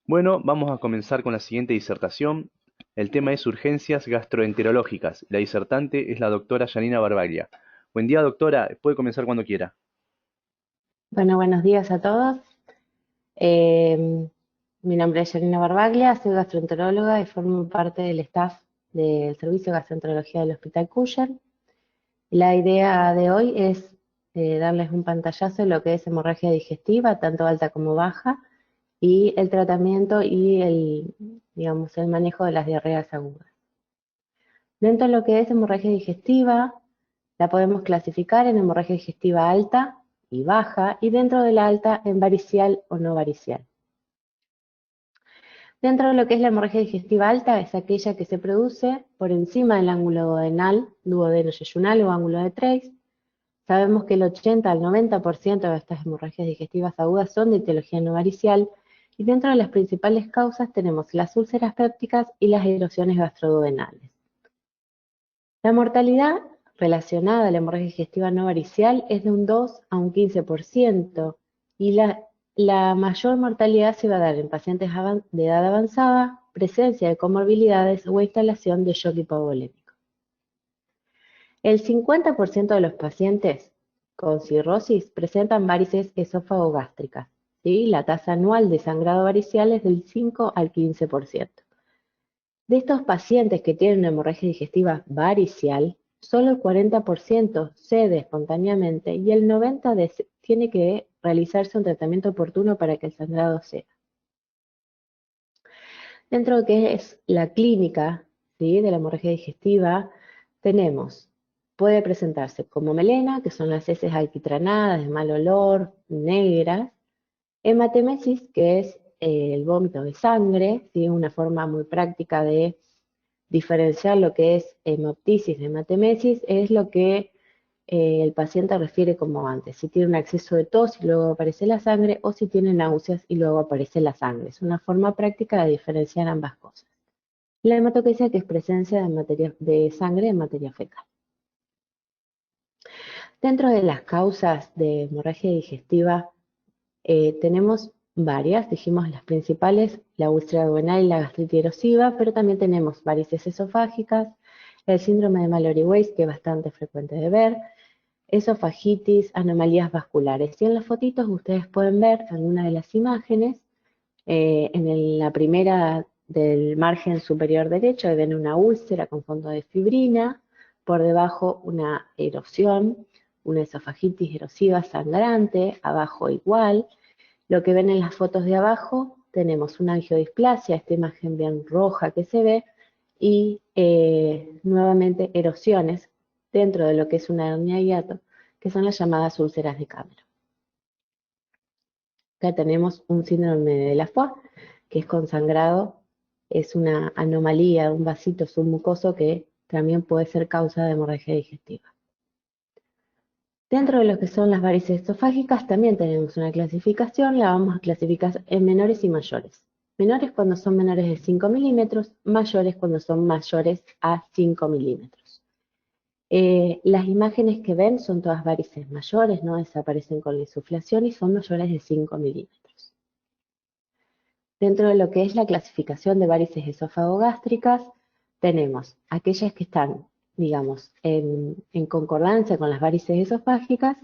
Bueno, vamos a comenzar con la siguiente disertación. El tema es urgencias gastroenterológicas. La disertante es la doctora Janina Barbaglia. Buen día, doctora. Puede comenzar cuando quiera. Bueno, buenos días a todos. Eh, Mi nombre es Yanina Barbaglia, soy gastroenteróloga y formo parte del staff del Servicio de Gastroenterología del Hospital Cuyer. La idea de hoy es darles un pantallazo de lo que es hemorragia digestiva, tanto alta como baja, y el tratamiento y digamos, el manejo de las diarreas agudas. Dentro de lo que es hemorragia digestiva, la podemos clasificar en hemorragia digestiva alta y baja, y dentro de la alta en varicial o no varicial. Dentro de lo que es la hemorragia digestiva alta es aquella que se produce por encima del ángulo duodenal, duodeno-yeyunal o ángulo de Treis. Sabemos que el 80 al 90% de estas hemorragias digestivas agudas son de etiología no varicial, y dentro de las principales causas tenemos las úlceras pépticas y las erosiones gastroduodenales. La mortalidad relacionada a la hemorragia digestiva no varicial es de un 2 a un 15%, y la mayor mortalidad se va a dar en pacientes de edad avanzada, presencia de comorbilidades o instalación de shock hipovolémico. El 50% de los pacientes con cirrosis presentan varices esófago-gástricas, ¿sí? La tasa anual de sangrado varicial es del 5 al 15%. De estos pacientes que tienen una hemorragia digestiva varicial, solo el 40% cede espontáneamente y el 90% tiene que realizarse un tratamiento oportuno para que el sangrado ceda. Dentro de lo que es la clínica, ¿sí?, de la hemorragia digestiva, puede presentarse como melena, que son las heces alquitranadas, de mal olor, negras; hematemesis, que es el vómito de sangre, ¿sí?, una forma muy práctica de diferenciar lo que es hemoptisis de hematemesis, es lo que el paciente refiere como antes: si tiene un acceso de tos y luego aparece la sangre, o si tiene náuseas y luego aparece la sangre. Es una forma práctica de diferenciar ambas cosas. La hematoquesia, que es presencia de sangre en materia fecal. Dentro de las causas de hemorragia digestiva tenemos varias. Dijimos las principales: la úlcera duodenal y la gastritis erosiva, pero también tenemos varices esofágicas, el síndrome de Mallory-Weiss, que es bastante frecuente de ver, esofagitis, anomalías vasculares. Y en las fotitos ustedes pueden ver algunas de las imágenes. La primera del margen superior derecho ven una úlcera con fondo de fibrina, por debajo una erosión, una esofagitis erosiva sangrante, abajo igual. Lo que ven en las fotos de abajo, tenemos una angiodisplasia, esta imagen bien roja que se ve, y nuevamente erosiones dentro de lo que es una hernia de hiato, que son las llamadas úlceras de Cameron. Acá tenemos un síndrome de la Foix, que es con sangrado, es una anomalía, un vasito submucoso que también puede ser causa de hemorragia digestiva. Dentro de lo que son las varices esofágicas también tenemos una clasificación. La vamos a clasificar en menores y mayores. Menores cuando son menores de 5 milímetros, mayores cuando son mayores a 5 milímetros. Las imágenes que ven son todas varices mayores, no desaparecen con la insuflación y son mayores de 5 milímetros. Dentro de lo que es la clasificación de varices esófago-gástricas, tenemos aquellas que están, digamos, en concordancia con las varices esofágicas,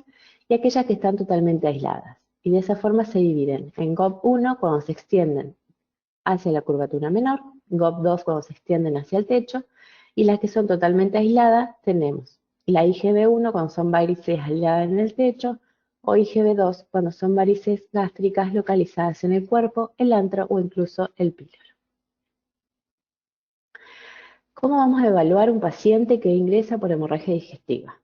y aquellas que están totalmente aisladas. Y de esa forma se dividen en GOP1 cuando se extienden hacia la curvatura menor, GOP2 cuando se extienden hacia el techo, y las que son totalmente aisladas tenemos la IgB1 cuando son varices aisladas en el techo, o IgB2 cuando son varices gástricas localizadas en el cuerpo, el antro o incluso el píloro. ¿Cómo vamos a evaluar un paciente que ingresa por hemorragia digestiva?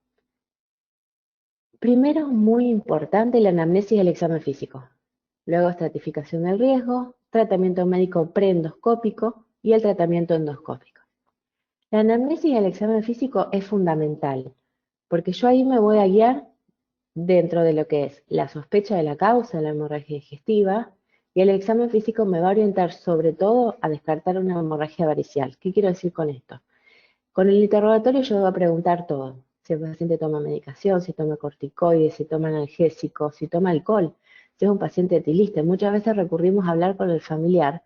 Primero, muy importante, la anamnesis y el examen físico. Luego, estratificación del riesgo, tratamiento médico preendoscópico y el tratamiento endoscópico. La anamnesis y el examen físico es fundamental, porque yo ahí me voy a guiar dentro de lo que es la sospecha de la causa de la hemorragia digestiva, y el examen físico me va a orientar sobre todo a descartar una hemorragia varicial. ¿Qué quiero decir con esto? Con el interrogatorio yo voy a preguntar todo: si el paciente toma medicación, si toma corticoides, si toma analgésicos, si toma alcohol, si es un paciente etilista. Muchas veces recurrimos a hablar con el familiar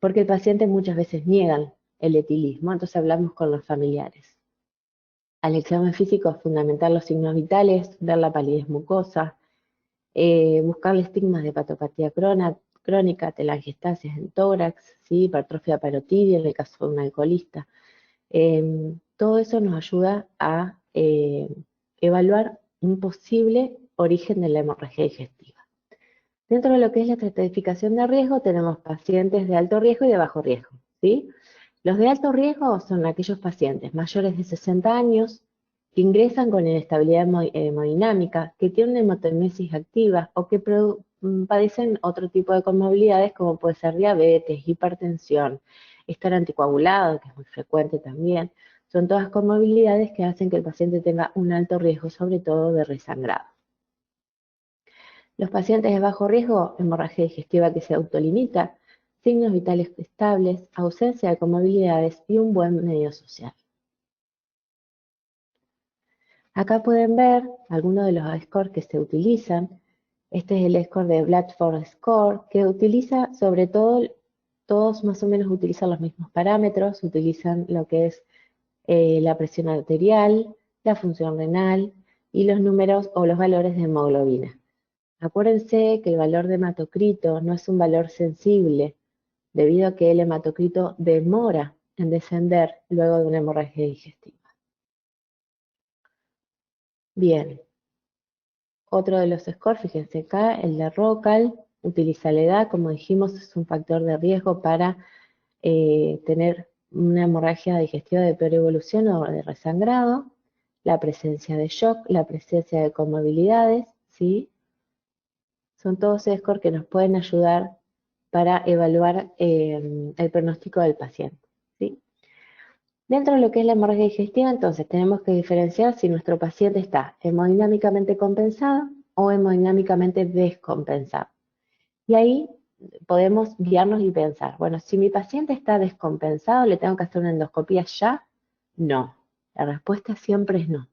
porque el paciente muchas veces niega el etilismo, entonces hablamos con los familiares. Al examen físico es fundamental los signos vitales, ver la palidez mucosa, buscar estigmas de patopatía crónica, telangiectasias en tórax, ¿sí? Hipertrofia parotidia en el caso de un alcoholista. Todo eso nos ayuda a evaluar un posible origen de la hemorragia digestiva. Dentro de lo que es la estratificación de riesgo, tenemos pacientes de alto riesgo y de bajo riesgo, ¿sí? Los de alto riesgo son aquellos pacientes mayores de 60 años que ingresan con inestabilidad hemodinámica, que tienen hemotemesis activa o que padecen otro tipo de comorbilidades como puede ser diabetes, hipertensión, estar anticoagulado, que es muy frecuente también. Son todas comorbilidades que hacen que el paciente tenga un alto riesgo, sobre todo de resangrado. Los pacientes de bajo riesgo, hemorragia digestiva que se autolimita, signos vitales estables, ausencia de comorbilidades y un buen medio social. Acá pueden ver algunos de los scores que se utilizan. Este es el score de Blatchford Score, que utiliza sobre todo, todos más o menos utilizan los mismos parámetros, utilizan lo que es la presión arterial, la función renal y los números o los valores de hemoglobina. Acuérdense que el valor de hematocrito no es un valor sensible, debido a que el hematocrito demora en descender luego de una hemorragia digestiva. Bien, otro de los scores, fíjense acá, el de ROCAL, utiliza la edad, como dijimos, es un factor de riesgo para tener una hemorragia digestiva de peor evolución o de resangrado, la presencia de shock, la presencia de comorbilidades, ¿sí? Son todos scores que nos pueden ayudar para evaluar el pronóstico del paciente, ¿sí? Dentro de lo que es la hemorragia digestiva, entonces tenemos que diferenciar si nuestro paciente está hemodinámicamente compensado o hemodinámicamente descompensado. Y ahí podemos guiarnos y pensar, bueno, si mi paciente está descompensado, ¿le tengo que hacer una endoscopía ya? No. La respuesta siempre es no.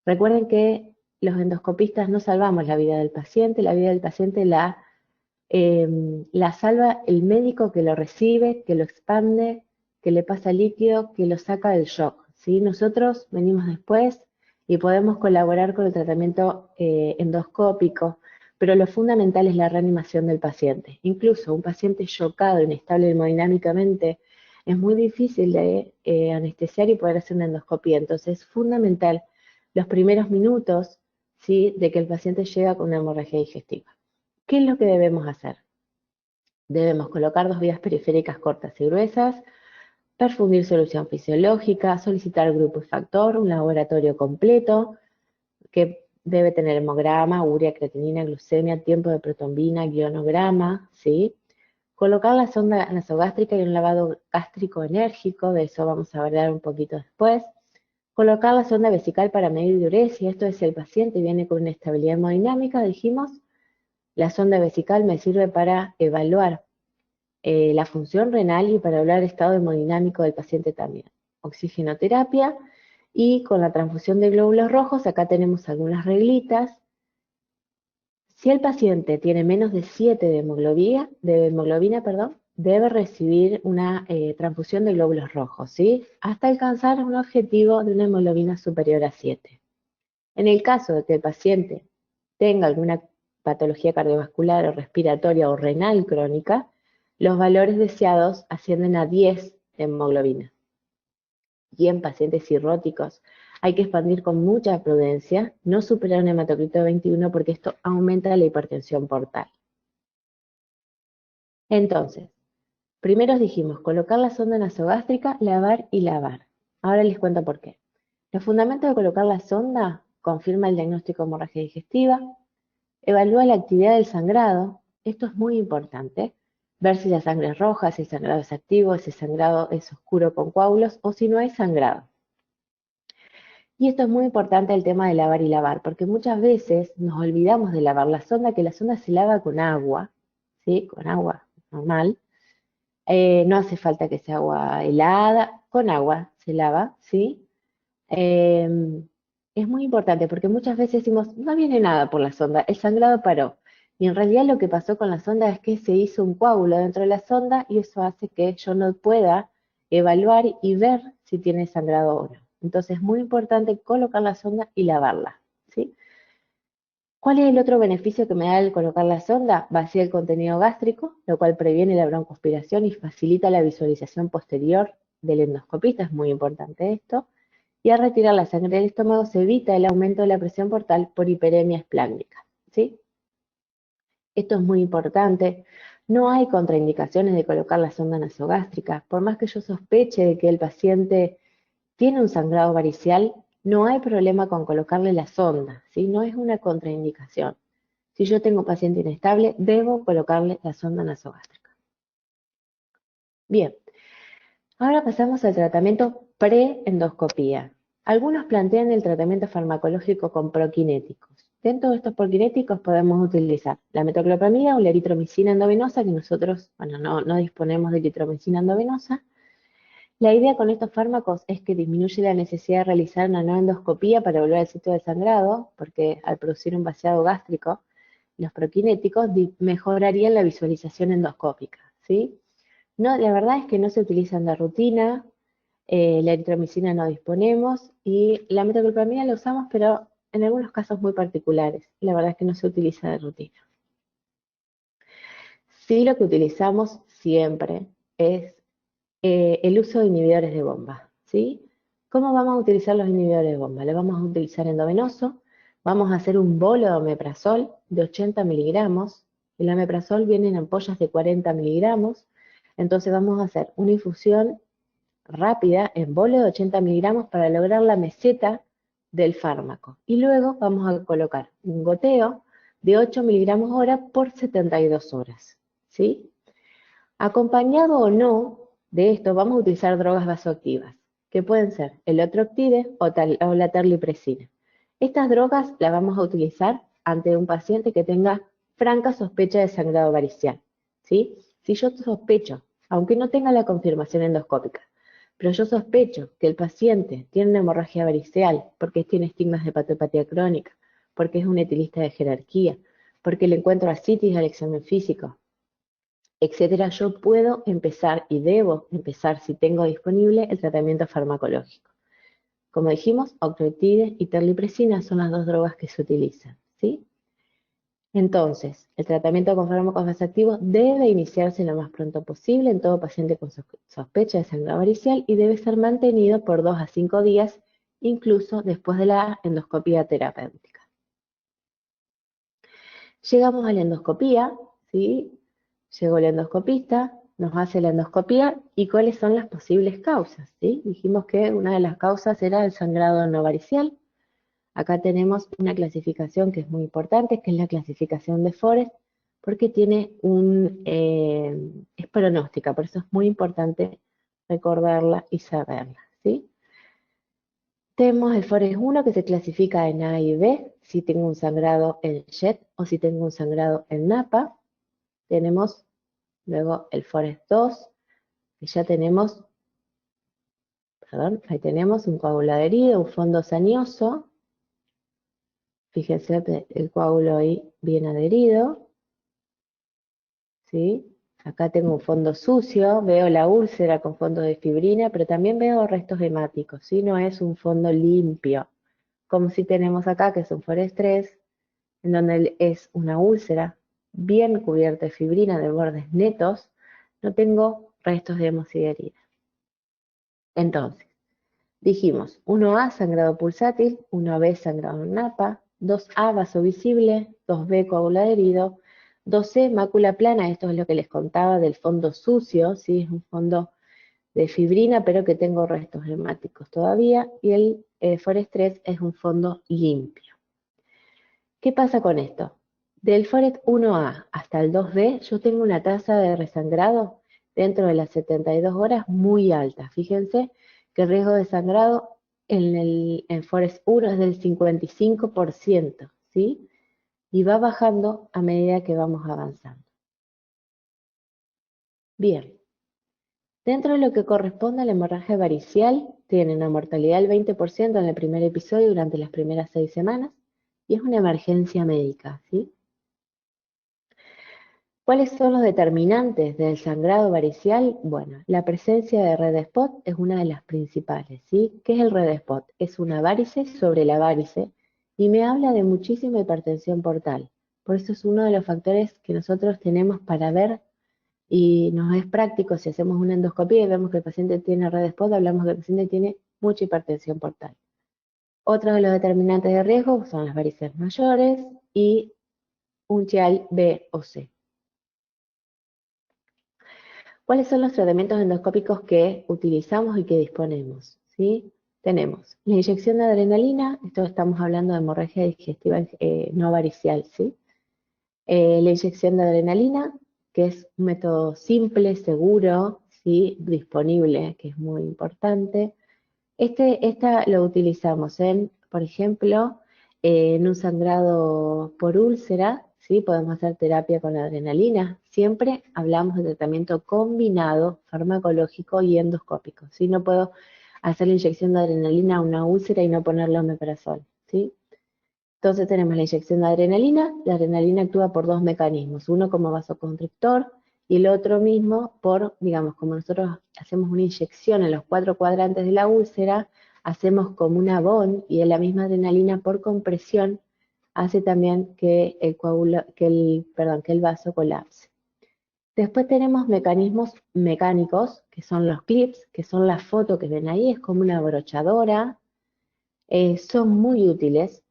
Recuerden que los endoscopistas no salvamos la vida del paciente, la vida del paciente la salva el médico que lo recibe, que lo expande, que le pasa líquido, que lo saca del shock, ¿sí? Nosotros venimos después y podemos colaborar con el tratamiento endoscópico, pero lo fundamental es la reanimación del paciente. Incluso un paciente shockado, inestable hemodinámicamente, es muy difícil de anestesiar y poder hacer una endoscopía. Entonces es fundamental los primeros minutos, ¿sí?, de que el paciente llega con una hemorragia digestiva. ¿Qué es lo que debemos hacer? Debemos colocar 2 vías periféricas cortas y gruesas, perfundir solución fisiológica, solicitar grupo y factor, un laboratorio completo que debe tener hemograma, urea, creatinina, glucemia, tiempo de protombina, guionograma, ¿sí? Colocar la sonda nasogástrica y un lavado gástrico enérgico, de eso vamos a hablar un poquito después. Colocar la sonda vesical para medir diuresis, esto es si el paciente viene con una estabilidad hemodinámica, dijimos. La sonda vesical me sirve para evaluar la función renal y para evaluar el estado hemodinámico del paciente también. Oxigenoterapia y con la transfusión de glóbulos rojos, acá tenemos algunas reglitas. Si el paciente tiene menos de 7 de hemoglobina, debe recibir una transfusión de glóbulos rojos, ¿sí? Hasta alcanzar un objetivo de una hemoglobina superior a 7. En el caso de que el paciente tenga alguna patología cardiovascular o respiratoria o renal crónica, los valores deseados ascienden a 10 de hemoglobina. Y en pacientes cirróticos hay que expandir con mucha prudencia, no superar un hematocrito de 21 porque esto aumenta la hipertensión portal. Entonces, primero dijimos colocar la sonda nasogástrica, lavar y lavar. Ahora les cuento por qué. Los fundamentos de colocar la sonda: confirma el diagnóstico de hemorragia digestiva, evalúa la actividad del sangrado, esto es muy importante, ver si la sangre es roja, si el sangrado es activo, si el sangrado es oscuro con coágulos o si no hay sangrado. Y esto es muy importante el tema de lavar y lavar, porque muchas veces nos olvidamos de lavar la sonda, que la sonda se lava con agua, ¿sí? Con agua normal. No hace falta que sea agua helada, con agua se lava, ¿sí? Es muy importante porque muchas veces decimos, no viene nada por la sonda, el sangrado paró. Y en realidad lo que pasó con la sonda es que se hizo un coágulo dentro de la sonda y eso hace que yo no pueda evaluar y ver si tiene sangrado o no. Entonces es muy importante colocar la sonda y lavarla, ¿sí? ¿Cuál es el otro beneficio que me da el colocar la sonda? Vacía el contenido gástrico, lo cual previene la broncoaspiración y facilita la visualización posterior del endoscopista, es muy importante esto. Y al retirar la sangre del estómago se evita el aumento de la presión portal por hiperemia esplácnica, ¿sí? Esto es muy importante. No hay contraindicaciones de colocar la sonda nasogástrica. Por más que yo sospeche de que el paciente tiene un sangrado varicial, no hay problema con colocarle la sonda, ¿sí? No es una contraindicación. Si yo tengo paciente inestable, debo colocarle la sonda nasogástrica. Bien, ahora pasamos al tratamiento pre-endoscopía. Algunos plantean el tratamiento farmacológico con proquinéticos. Dentro de estos proquinéticos podemos utilizar la metoclopramida o la eritromicina endovenosa, que nosotros, bueno, no disponemos de eritromicina endovenosa. La idea con estos fármacos es que disminuye la necesidad de realizar una nueva endoscopía para volver al sitio del sangrado, porque al producir un vaciado gástrico, los proquinéticos mejorarían la visualización endoscópica, ¿sí? No, la verdad es que no se utilizan de rutina, la eritromicina no disponemos y la metoclopramida la usamos, pero en algunos casos muy particulares. La verdad es que no se utiliza de rutina. Sí, lo que utilizamos siempre es el uso de inhibidores de bomba, ¿sí? ¿Cómo vamos a utilizar los inhibidores de bomba? Lo vamos a utilizar endovenoso, vamos a hacer un bolo de omeprazol de 80 miligramos, el omeprazol viene en ampollas de 40 miligramos, entonces vamos a hacer una infusión rápida en bolo de 80 miligramos para lograr la meseta del fármaco. Y luego vamos a colocar un goteo de 8 miligramos hora por 72 horas, ¿sí? Acompañado o no de esto, vamos a utilizar drogas vasoactivas, que pueden ser el otroctide o la terlipresina. Estas drogas las vamos a utilizar ante un paciente que tenga franca sospecha de sangrado varicial, ¿sí? Si yo sospecho, aunque no tenga la confirmación endoscópica, pero yo sospecho que el paciente tiene una hemorragia varicial porque tiene estigmas de hepatopatía crónica, porque es un etilista de jerarquía, porque le encuentro ascitis al examen físico, etcétera, yo puedo empezar y debo empezar, si tengo disponible, el tratamiento farmacológico. Como dijimos, octreotide y terlipresina son las dos drogas que se utilizan, ¿sí? Entonces, el tratamiento con fármacos vasoactivos debe iniciarse lo más pronto posible en todo paciente con sospecha de sangrado varicial y debe ser mantenido por 2 a 5 días, incluso después de la endoscopía terapéutica. Llegamos a la endoscopía, ¿sí? Llegó el endoscopista, nos hace la endoscopía y cuáles son las posibles causas, ¿sí? Dijimos que una de las causas era el sangrado no varicial. Acá tenemos una clasificación que es muy importante, que es la clasificación de Forest, porque tiene es pronóstica, por eso es muy importante recordarla y saberla, ¿sí? Tenemos el Forest 1 que se clasifica en A y B, si tengo un sangrado en JET o si tengo un sangrado en NAPA. Tenemos luego el Forest 2, que ya tenemos, perdón, ahí tenemos un coágulo adherido, un fondo sañoso. Fíjense el coágulo ahí bien adherido, ¿sí? Acá tengo un fondo sucio, veo la úlcera con fondo de fibrina, pero también veo restos hemáticos, ¿sí? No es un fondo limpio, como si tenemos acá, que es un Forest 3, en donde es una úlcera bien cubierta de fibrina de bordes netos, no tengo restos de hemosiderina. Entonces, dijimos 1A sangrado pulsátil, 1B sangrado en napa, 2A vaso visible, 2B coágulo adherido, 2C mácula plana, esto es lo que les contaba del fondo sucio, ¿sí? Es un fondo de fibrina pero que tengo restos hemáticos todavía, y el Forest 3 es un fondo limpio. ¿Qué pasa con esto? Del Forest 1A hasta el 2B yo tengo una tasa de resangrado dentro de las 72 horas muy alta. Fíjense que el riesgo de sangrado en Forest 1 es del 55%, ¿sí? Y va bajando a medida que vamos avanzando. Bien, dentro de lo que corresponde a la hemorragia varicial, tiene una mortalidad del 20% en el primer episodio durante las primeras 6 semanas y es una emergencia médica, ¿sí? ¿Cuáles son los determinantes del sangrado varicial? Bueno, la presencia de red spot es una de las principales, ¿sí? ¿Qué es el red spot? Es una varice sobre la varice y me habla de muchísima hipertensión portal. Por eso es uno de los factores que nosotros tenemos para ver y nos es práctico si hacemos una endoscopía y vemos que el paciente tiene red spot, hablamos que el paciente tiene mucha hipertensión portal. Otro de los determinantes de riesgo son las varices mayores y un chial B o C. ¿Cuáles son los tratamientos endoscópicos que utilizamos y que disponemos? ¿Sí? Tenemos la inyección de adrenalina, esto estamos hablando de hemorragia digestiva no varicial, ¿sí? La inyección de adrenalina, que es un método simple, seguro, ¿sí? Disponible, que es muy importante. Esta lo utilizamos por ejemplo, en un sangrado por úlcera, ¿sí? Podemos hacer terapia con adrenalina. Siempre hablamos de tratamiento combinado, farmacológico y endoscópico. ¿Sí? No puedo hacer la inyección de adrenalina a una úlcera y no ponerle omeprazol, ¿sí? Entonces tenemos la inyección de adrenalina. La adrenalina actúa por dos mecanismos, uno como vasoconstrictor y el otro mismo por, digamos, como nosotros hacemos una inyección en los 4 cuadrantes de la úlcera, hacemos como una bond y en la misma adrenalina por compresión hace también que el vaso colapse. Después tenemos mecanismos mecánicos, que son los clips, que son la foto que ven ahí, es como una abrochadora, son muy útiles.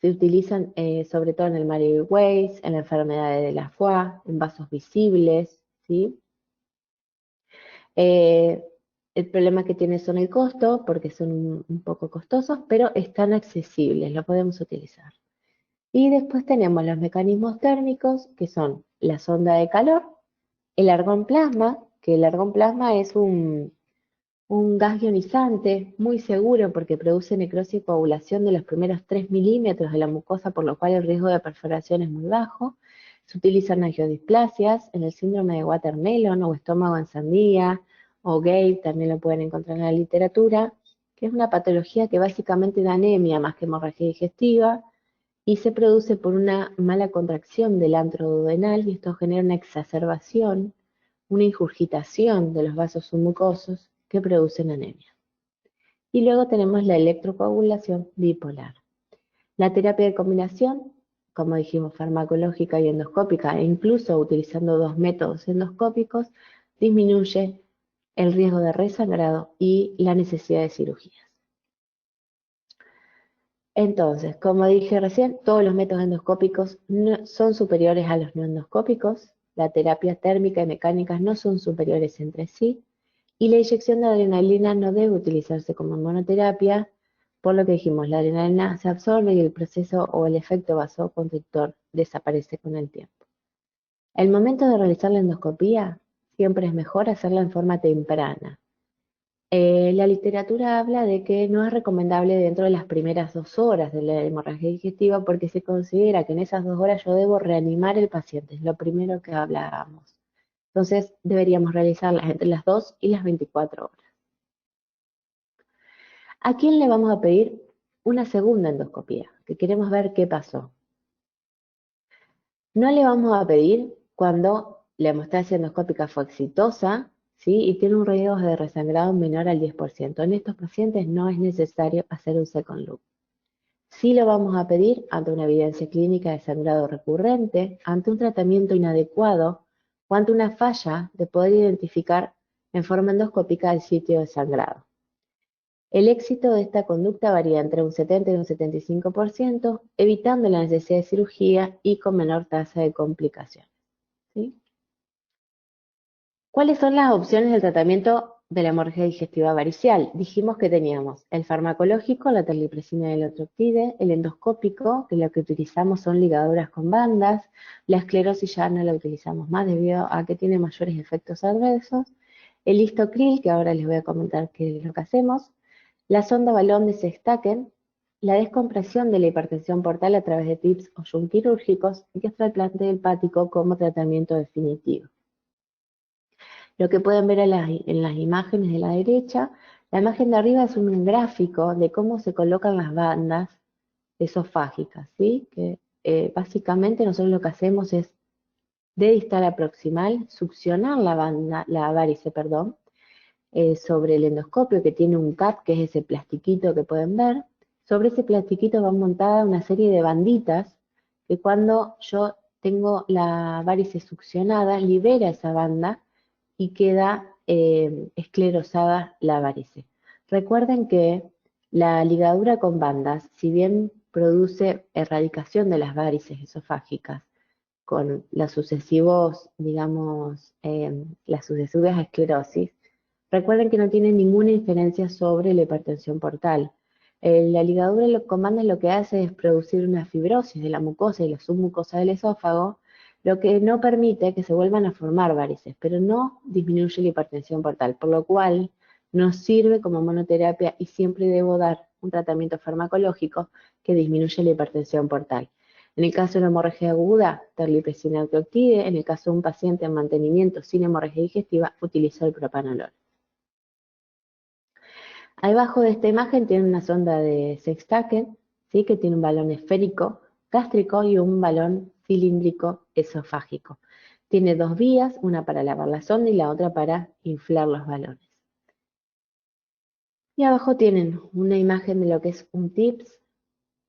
Se utilizan sobre todo en el Mary Weiss, en la enfermedad de la foie, en vasos visibles, ¿sí? Eh, el problema que tiene son el costo, porque son un poco costosos, pero están accesibles, lo podemos utilizar. Y después tenemos los mecanismos térmicos, que son la sonda de calor, el argón plasma, que el argón plasma es un gas ionizante muy seguro porque produce necrosis y coagulación de los primeros 3 milímetros de la mucosa, por lo cual el riesgo de perforación es muy bajo. Se utilizan en angiodisplasias, en el síndrome de Watermelon o estómago en sandía, o GAPE, también lo pueden encontrar en la literatura, que es una patología que básicamente da anemia más que hemorragia digestiva y se produce por una mala contracción del antro duodenal y esto genera una exacerbación, una ingurgitación de los vasos submucosos que producen anemia. Y luego tenemos la electrocoagulación bipolar. La terapia de combinación, como dijimos, farmacológica y endoscópica, e incluso utilizando dos métodos endoscópicos, disminuye el riesgo de resangrado y la necesidad de cirugías. Entonces, como dije recién, todos los métodos endoscópicos son superiores a los no endoscópicos, la terapia térmica y mecánica no son superiores entre sí, y la inyección de adrenalina no debe utilizarse como monoterapia, por lo que dijimos, la adrenalina se absorbe y el proceso o el efecto vasoconstrictor desaparece con el tiempo. El momento de realizar la endoscopía siempre es mejor hacerla en forma temprana. La literatura habla de que no es recomendable dentro de las primeras 2 horas de la hemorragia digestiva porque se considera que en esas 2 horas yo debo reanimar el paciente, es lo primero que hablábamos. Entonces deberíamos realizarlas entre las 2 y las 24 horas. ¿A quién le vamos a pedir una segunda endoscopía? Que queremos ver qué pasó. No le vamos a pedir cuando la hemostasia endoscópica fue exitosa, ¿sí? Y tiene un riesgo de resangrado menor al 10%. En estos pacientes no es necesario hacer un second loop. Sí lo vamos a pedir ante una evidencia clínica de sangrado recurrente, ante un tratamiento inadecuado o ante una falla de poder identificar en forma endoscópica el sitio de sangrado. El éxito de esta conducta varía entre un 70 y un 75%, evitando la necesidad de cirugía y con menor tasa de complicaciones, ¿sí? ¿Cuáles son las opciones del tratamiento de la hemorragia digestiva varicial? Dijimos que teníamos el farmacológico, la terlipresina y el otroctide, el endoscópico, que lo que utilizamos son ligaduras con bandas, la esclerosis ya no la utilizamos más debido a que tiene mayores efectos adversos, el histocril, que ahora les voy a comentar qué es lo que hacemos, la sonda balón de Sextaken, la descompresión de la hipertensión portal a través de TIPS o shunt quirúrgicos y el trasplante hepático como tratamiento definitivo. Lo que pueden ver en las imágenes de la derecha, la imagen de arriba es un gráfico de cómo se colocan las bandas esofágicas, ¿sí? Que básicamente nosotros lo que hacemos es de distal a proximal, succionar la varice, perdón, sobre el endoscopio que tiene un cap, que es ese plastiquito que pueden ver. Sobre ese plastiquito va montada una serie de banditas que cuando yo tengo la varice succionada, libera esa banda y queda esclerosada la varice. Recuerden que la ligadura con bandas, si bien produce erradicación de las varices esofágicas con las sucesivos, digamos, las sucesivas esclerosis, recuerden que no tiene ninguna injerencia sobre la hipertensión portal. La ligadura con bandas lo que hace es producir una fibrosis de la mucosa y la submucosa del esófago, lo que no permite que se vuelvan a formar varices, pero no disminuye la hipertensión portal, por lo cual no sirve como monoterapia y siempre debo dar un tratamiento farmacológico que disminuye la hipertensión portal. En el caso de la hemorragia aguda, terlipresina autoctide. En el caso de un paciente en mantenimiento sin hemorragia digestiva, utilizo el propanolol. Abajo de esta imagen tiene una sonda de Sextaken, ¿sí? Que tiene un balón esférico gástrico y un balón cilíndrico esofágico. Tiene dos vías, una para lavar la sonda y la otra para inflar los balones. Y abajo tienen una imagen de lo que es un TIPS,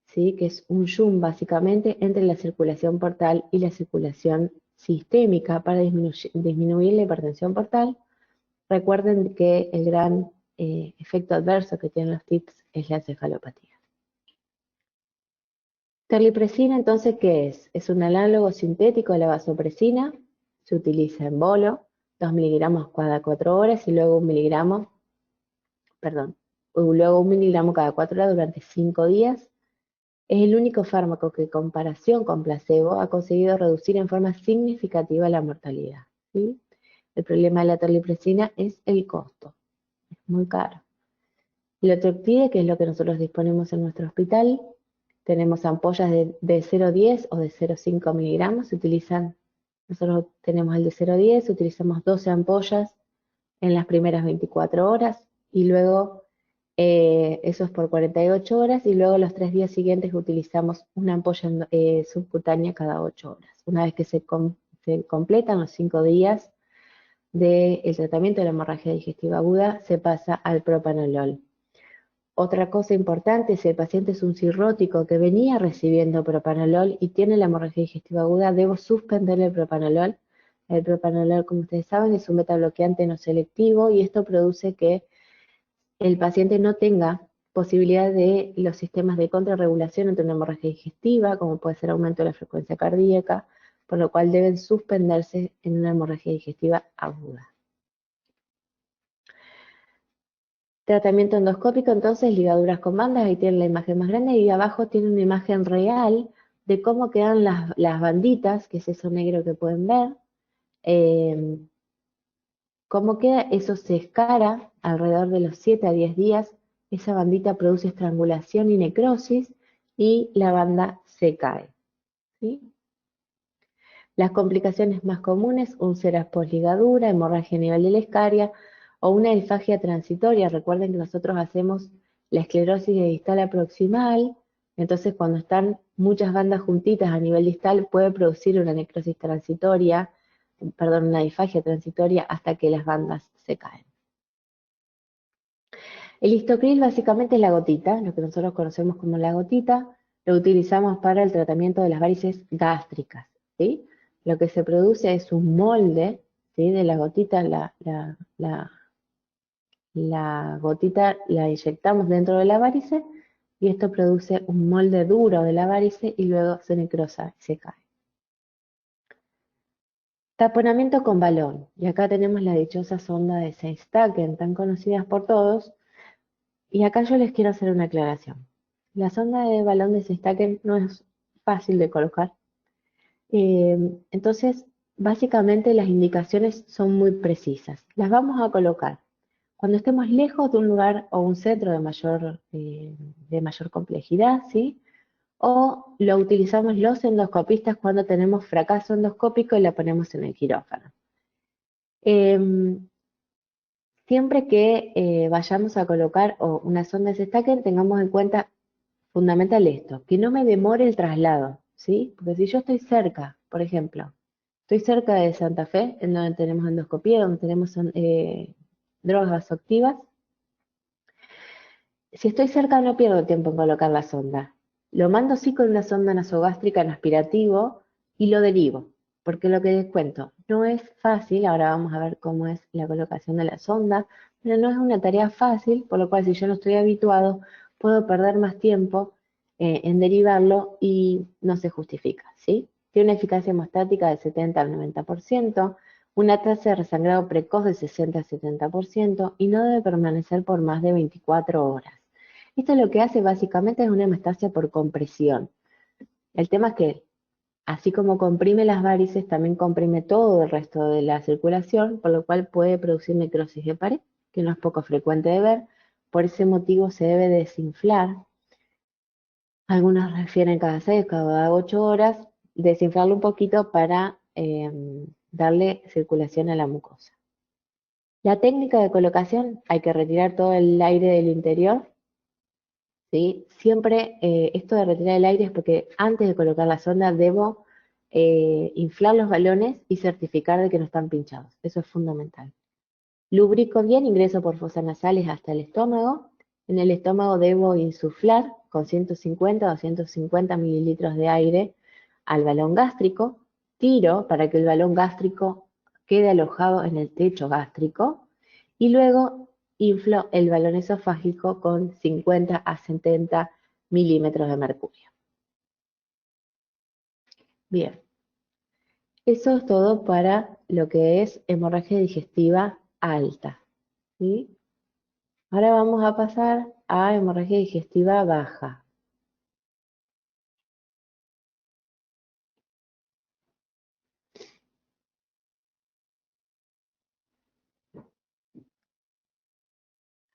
¿sí? Que es un zoom básicamente entre la circulación portal y la circulación sistémica para disminuir la hipertensión portal. Recuerden que el gran efecto adverso que tienen los TIPS es la encefalopatía. Terlipresina, entonces, ¿qué es? Es un análogo sintético de la vasopresina, se utiliza en bolo, 2 miligramos cada 4 horas y luego 1 miligramo, luego 1 miligramo cada 4 horas durante 5 días. Es el único fármaco que, en comparación con placebo, ha conseguido reducir en forma significativa la mortalidad, ¿sí? El problema de la terlipresina es el costo, es muy caro. Letrozide, que es lo que nosotros disponemos en nuestro hospital, tenemos ampollas de 0,10 o de 0,5 miligramos. Nosotros tenemos el de 0,10, utilizamos 12 ampollas en las primeras 24 horas y luego eso es por 48 horas y luego los 3 días siguientes utilizamos una ampolla subcutánea cada 8 horas. Una vez que se completan los 5 días del tratamiento de la hemorragia digestiva aguda, se pasa al propanolol. Otra cosa importante, si el paciente es un cirrótico que venía recibiendo propanolol y tiene la hemorragia digestiva aguda, debo suspender el propanolol. El propanolol, como ustedes saben, es un betabloqueante no selectivo y esto produce que el paciente no tenga posibilidad de los sistemas de contrarregulación ante una hemorragia digestiva, como puede ser aumento de la frecuencia cardíaca, por lo cual deben suspenderse en una hemorragia digestiva aguda. Tratamiento endoscópico, entonces, ligaduras con bandas, ahí tienen la imagen más grande, y abajo tiene una imagen real de cómo quedan las banditas, que es eso negro que pueden ver. Cómo queda, eso se escara alrededor de los 7 a 10 días, esa bandita produce estrangulación y necrosis, y la banda se cae, ¿sí? Las complicaciones más comunes, úlceras postligadura, hemorragia a nivel de la escaria, o una disfagia transitoria. Recuerden que nosotros hacemos la esclerosis de distal proximal, entonces cuando están muchas bandas juntitas a nivel distal puede producir una necrosis transitoria, una disfagia transitoria hasta que las bandas se caen. El Histocril básicamente es la gotita, lo que nosotros conocemos como la gotita, lo utilizamos para el tratamiento de las varices gástricas, ¿sí? Lo que se produce es un molde, ¿sí? De la gotita, la gotita la inyectamos dentro de la varice y esto produce un molde duro de la varice y luego se necrosa y se cae. Taponamiento con balón. Y acá tenemos la dichosa sonda de Sextaken, tan conocidas por todos. Y acá yo les quiero hacer una aclaración. La sonda de balón de Sextaken no es fácil de colocar. Entonces, básicamente las indicaciones son muy precisas. Las vamos a colocar cuando estemos lejos de un lugar o un centro de mayor complejidad, ¿sí? O lo utilizamos los endoscopistas cuando tenemos fracaso endoscópico y la ponemos en el quirófano. Siempre que vayamos a colocar una sonda de Sextaken, tengamos en cuenta fundamental esto, que no me demore el traslado, ¿sí? Porque si yo estoy cerca, por ejemplo, Estoy cerca de Santa Fe, en donde tenemos endoscopía, donde tenemos drogas vasoactivas. Si estoy cerca no pierdo tiempo en colocar la sonda. Lo mando sí con una sonda nasogástrica en aspirativo y lo derivo, porque lo que les cuento no es fácil, ahora vamos a ver cómo es la colocación de la sonda, pero no es una tarea fácil, por lo cual si yo no estoy habituado, puedo perder más tiempo en derivarlo y no se justifica, ¿sí? Tiene una eficacia hemostática del 70 al 90%, una tasa de resangrado precoz del 60 al 70% y no debe permanecer por más de 24 horas. Esto lo que hace básicamente es una hemostasia por compresión. El tema es que, así como comprime las varices, también comprime todo el resto de la circulación, por lo cual puede producir necrosis de pared, que no es poco frecuente de ver. Por ese motivo se debe desinflar. Algunos refieren cada 6 o cada 8 horas, desinflarlo un poquito para darle circulación a la mucosa. La técnica de colocación, hay que retirar todo el aire del interior. ¿Sí? Siempre esto de retirar el aire es porque antes de colocar la sonda debo inflar los balones y certificar de que no están pinchados. Eso es fundamental. Lubrico bien, ingreso por fosas nasales hasta el estómago. En el estómago debo insuflar con 150 o 250 mililitros de aire al balón gástrico. Tiro para que el balón gástrico quede alojado en el techo gástrico y luego inflo el balón esofágico con 50 a 70 milímetros de mercurio. Bien, eso es todo para lo que es hemorragia digestiva alta, ¿sí? Ahora vamos a pasar a hemorragia digestiva baja.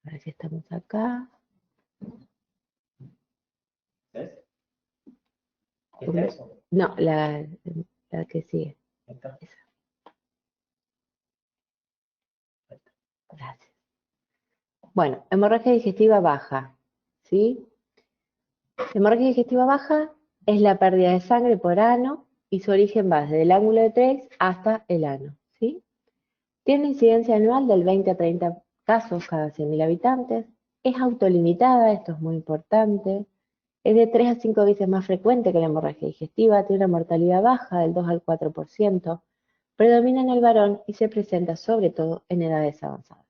A ver si estamos acá. ¿Es? ¿Esta es? No, la que sigue. ¿Esta? Esa. Gracias. Bueno, hemorragia digestiva baja, ¿sí? Hemorragia digestiva baja es la pérdida de sangre por ano y su origen va desde el ángulo de Trex hasta el ano, ¿sí? Tiene incidencia anual del 20 a 30 casos cada 100.000 habitantes. Es autolimitada, esto es muy importante. Es de 3 a 5 veces más frecuente que la hemorragia digestiva, tiene una mortalidad baja del 2 al 4%, predomina en el varón y se presenta sobre todo en edades avanzadas.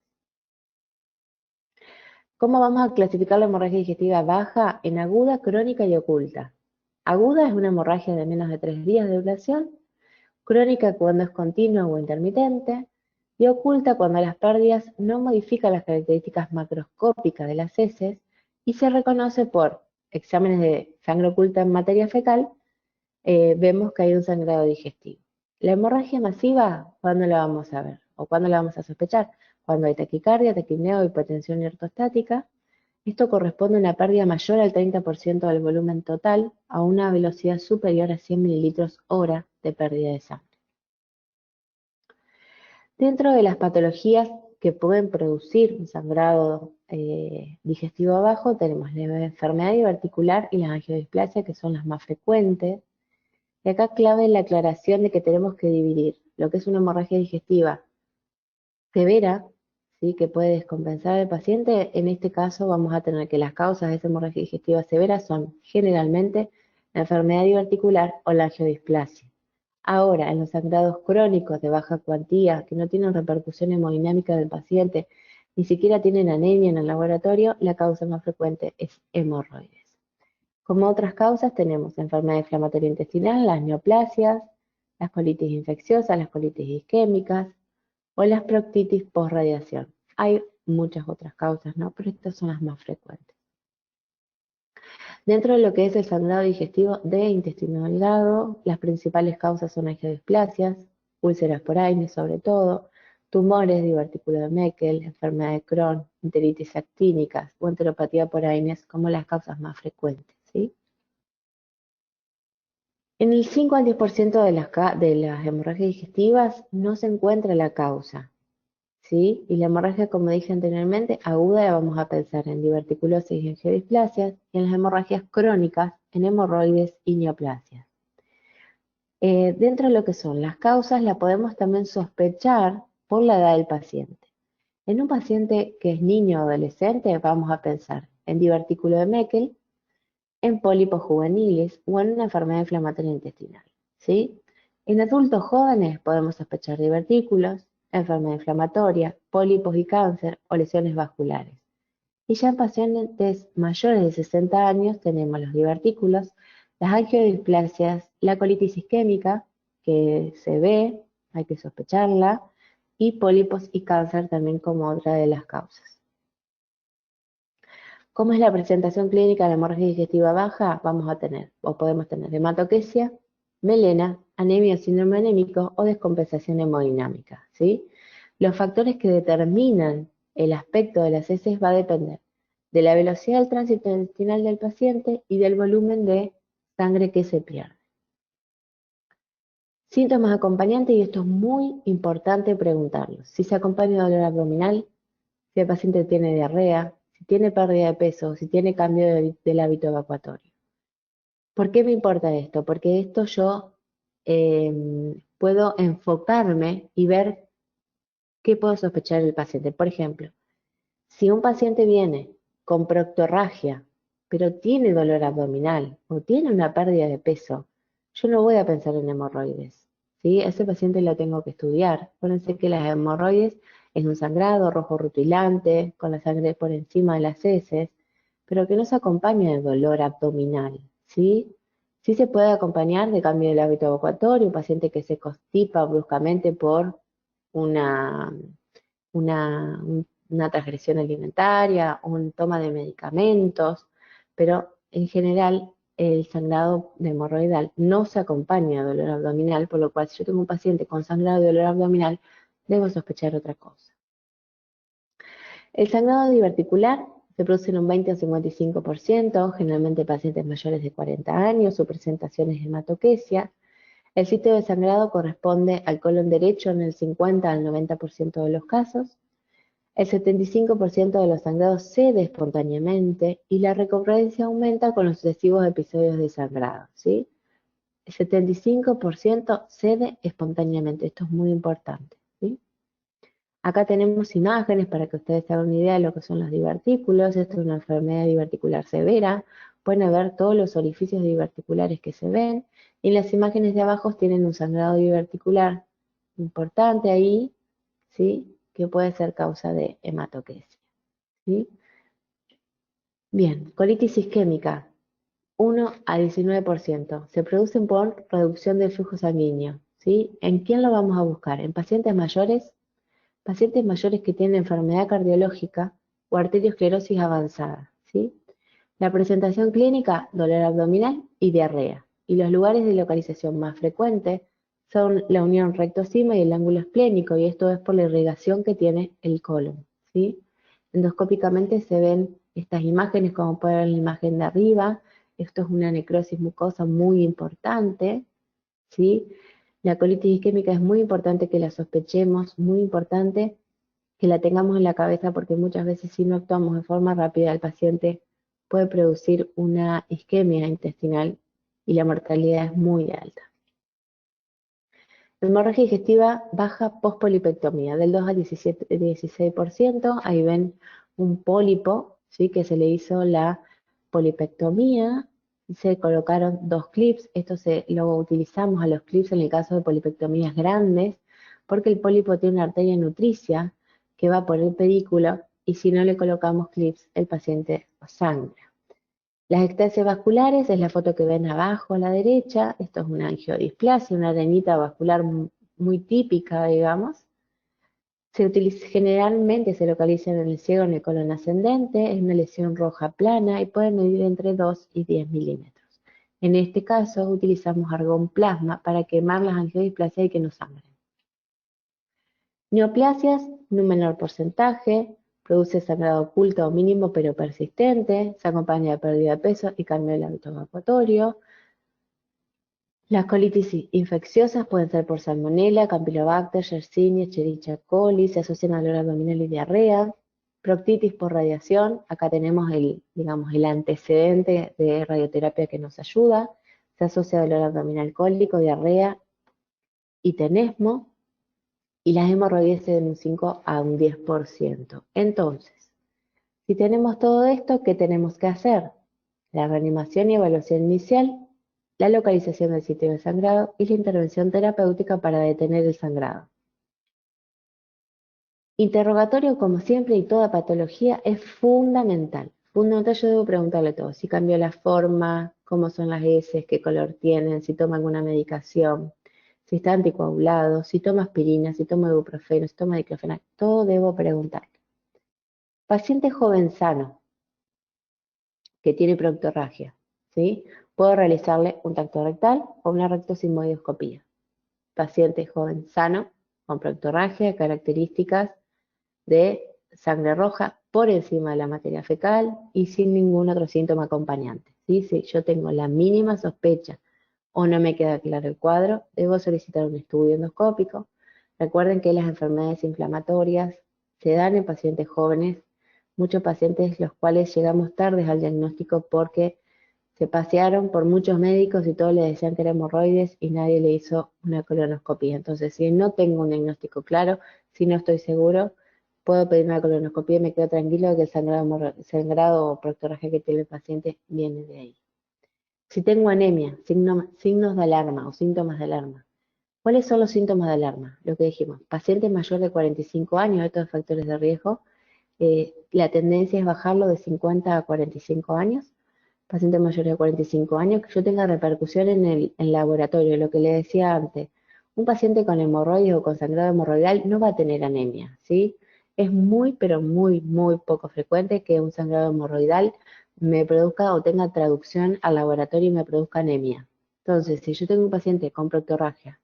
¿Cómo vamos a clasificar la hemorragia digestiva baja? En aguda, crónica y oculta. Aguda es una hemorragia de menos de 3 días de duración, crónica cuando es continua o intermitente, y oculta cuando las pérdidas no modifican las características macroscópicas de las heces y se reconoce por exámenes de sangre oculta en materia fecal, vemos que hay un sangrado digestivo. La hemorragia masiva, ¿cuándo la vamos a ver? ¿O cuándo la vamos a sospechar? Cuando hay taquicardia, taquipnea o hipotensión ortostática. Esto corresponde a una pérdida mayor al 30% del volumen total a una velocidad superior a 100 mililitros hora de pérdida de sangre. Dentro de las patologías que pueden producir un sangrado digestivo bajo, tenemos la enfermedad diverticular y la angiodisplasia, que son las más frecuentes. Y acá clave la aclaración de que tenemos que dividir lo que es una hemorragia digestiva severa, ¿sí? Que puede descompensar al paciente. En este caso vamos a tener que las causas de esa hemorragia digestiva severa son generalmente la enfermedad diverticular o la angiodisplasia. Ahora, en los sangrados crónicos de baja cuantía, que no tienen repercusión hemodinámica del paciente, ni siquiera tienen anemia en el laboratorio, la causa más frecuente es hemorroides. Como otras causas tenemos enfermedad inflamatoria intestinal, las neoplasias, las colitis infecciosas, las colitis isquémicas o las proctitis postradiación. Hay muchas otras causas, ¿no? Pero estas son las más frecuentes. Dentro de lo que es el sangrado digestivo de intestino delgado, las principales causas son angiodisplasias, úlceras por Aines sobre todo, tumores, divertículo de Meckel, enfermedad de Crohn, enteritis actínicas o enteropatía por Aines como las causas más frecuentes, ¿sí? En el 5 al 10% de las hemorragias digestivas no se encuentra la causa, ¿sí? Y la hemorragia, como dije anteriormente, aguda la vamos a pensar en diverticulosis y angiodisplasias, y en las hemorragias crónicas, en hemorroides y neoplasias. Dentro de lo que son las causas, la podemos también sospechar por la edad del paciente. En un paciente que es niño o adolescente, vamos a pensar en divertículo de Meckel, en pólipos juveniles o en una enfermedad inflamatoria intestinal, ¿sí? En adultos jóvenes podemos sospechar divertículos, enfermedad inflamatoria, pólipos y cáncer o lesiones vasculares. Y ya en pacientes mayores de 60 años tenemos los divertículos, las angiodisplasias, la colitis isquémica, que se ve, hay que sospecharla, y pólipos y cáncer también como otra de las causas. ¿Cómo es la presentación clínica de hemorragia digestiva baja? Vamos a tener, o podemos tener hematoquesia, melena, anemia o síndrome anémico o descompensación hemodinámica, ¿sí? Los factores que determinan el aspecto de las heces va a depender de la velocidad del tránsito intestinal del paciente y del volumen de sangre que se pierde. Síntomas acompañantes, y esto es muy importante preguntarlo. Si se acompaña de dolor abdominal, si el paciente tiene diarrea, si tiene pérdida de peso, si tiene cambio del hábito evacuatorio. ¿Por qué me importa esto? Porque esto yo puedo enfocarme y ver qué puedo sospechar del paciente. Por ejemplo, si un paciente viene con proctorragia, pero tiene dolor abdominal o tiene una pérdida de peso, yo no voy a pensar en hemorroides, ¿sí? Ese paciente lo tengo que estudiar. Acuérdense que las hemorroides es un sangrado rojo rutilante, con la sangre por encima de las heces, pero que no se acompaña de dolor abdominal, ¿sí? Sí se puede acompañar de cambio del hábito evacuatorio, un paciente que se constipa bruscamente por una, una, una transgresión alimentaria, un toma de medicamentos, pero en general el sangrado de hemorroidal no se acompaña de dolor abdominal, por lo cual si yo tengo un paciente con sangrado de dolor abdominal, debo sospechar otra cosa. El sangrado diverticular se produce en un 20 o 55%, generalmente en pacientes mayores de 40 años, su presentación es hematoquesia. El sitio de sangrado corresponde al colon derecho en el 50 al 90% de los casos. El 75% de los sangrados cede espontáneamente y la recurrencia aumenta con los sucesivos episodios de sangrado, ¿sí? El 75% cede espontáneamente, esto es muy importante, ¿sí? Acá tenemos imágenes para que ustedes se hagan una idea de lo que son los divertículos. Esto es una enfermedad diverticular severa. Pueden ver todos los orificios diverticulares que se ven. Y las imágenes de abajo tienen un sangrado diverticular importante ahí, ¿sí? Que puede ser causa de hematoquesia, ¿sí? Bien, colitis isquémica, 1 a 19%. Se producen por reducción del flujo sanguíneo, ¿sí? ¿En quién lo vamos a buscar? ¿En pacientes mayores? Pacientes mayores que tienen enfermedad cardiológica o arteriosclerosis avanzada, ¿sí? La presentación clínica, dolor abdominal y diarrea. Y los lugares de localización más frecuentes son la unión recto-cima y el ángulo esplénico, y esto es por la irrigación que tiene el colon, ¿sí? Endoscópicamente se ven estas imágenes, como pueden ver en la imagen de arriba. Esto es una necrosis mucosa muy importante, ¿sí? La colitis isquémica es muy importante que la sospechemos, muy importante que la tengamos en la cabeza, porque muchas veces si no actuamos de forma rápida el paciente puede producir una isquemia intestinal y la mortalidad es muy alta. Hemorragia digestiva baja pospolipectomía, del 2 al 16%, ahí ven un pólipo, ¿sí? Que se le hizo la polipectomía, se colocaron 2 clips, esto lo utilizamos a los clips en el caso de polipectomías grandes, porque el pólipo tiene una arteria nutricia que va por el pedículo, y si no le colocamos clips, el paciente sangra. Las ectasias vasculares es la foto que ven abajo a la derecha. Esto es una angiodisplasia, una arenita vascular muy típica, digamos. Generalmente se localiza en el ciego, en el colon ascendente. Es una lesión roja plana y puede medir entre 2 y 10 milímetros. En este caso utilizamos argón plasma para quemar las angiodisplasias y que no sangren. Neoplasias, en un menor porcentaje, produce sangrado oculto o mínimo pero persistente, se acompaña de pérdida de peso y cambio del hábito evacuatorio. Las colitis infecciosas pueden ser por salmonella, campylobacter, Yersinia, Escherichia coli, se asocian a dolor abdominal y diarrea. Proctitis por radiación, acá tenemos el antecedente de radioterapia que nos ayuda. Se asocia a dolor abdominal cólico, diarrea y tenesmo, y las hemorroides de un 5 a un 10%. Entonces, si tenemos todo esto, ¿qué tenemos que hacer? La reanimación y evaluación inicial, la localización del sitio de sangrado y la intervención terapéutica para detener el sangrado. Interrogatorio, como siempre, y toda patología es fundamental. Fundamental, yo debo preguntarle todo. Si cambió la forma, cómo son las heces, qué color tienen, si toma alguna medicación, si está anticoagulado, si toma aspirina, si toma ibuprofeno, si toma diclofenac. Todo debo preguntar. Paciente joven sano que tiene proctorragia, ¿sí? Puedo realizarle un tacto rectal o una rectosigmoidoscopía. Paciente joven sano con proctorragia, características de sangre roja por encima de la materia fecal y sin ningún otro síntoma acompañante. ¿Sí? Si yo tengo la mínima sospecha o no me queda claro el cuadro, debo solicitar un estudio endoscópico. Recuerden que las enfermedades inflamatorias se dan en pacientes jóvenes, muchos pacientes los cuales llegamos tarde al diagnóstico porque se pasearon por muchos médicos y todos le decían que era hemorroides y nadie le hizo una colonoscopia. Entonces, si no tengo un diagnóstico claro, si no estoy seguro, puedo pedir una colonoscopia y me quedo tranquilo de que el sangrado o proctorragia que tiene el paciente viene de ahí. Si tengo anemia, signos de alarma o síntomas de alarma. ¿Cuáles son los síntomas de alarma? Lo que dijimos, paciente mayor de 45 años, estos factores de riesgo, la tendencia es bajarlo de 50 a 45 años. Paciente mayor de 45 años, que yo tenga repercusión en el laboratorio, lo que le decía antes. Un paciente con hemorroides o con sangrado hemorroidal no va a tener anemia, ¿sí? Es muy, pero muy, muy poco frecuente que un sangrado hemorroidal me produzca o tenga traducción al laboratorio y me produzca anemia. Entonces, si yo tengo un paciente con proctorragia,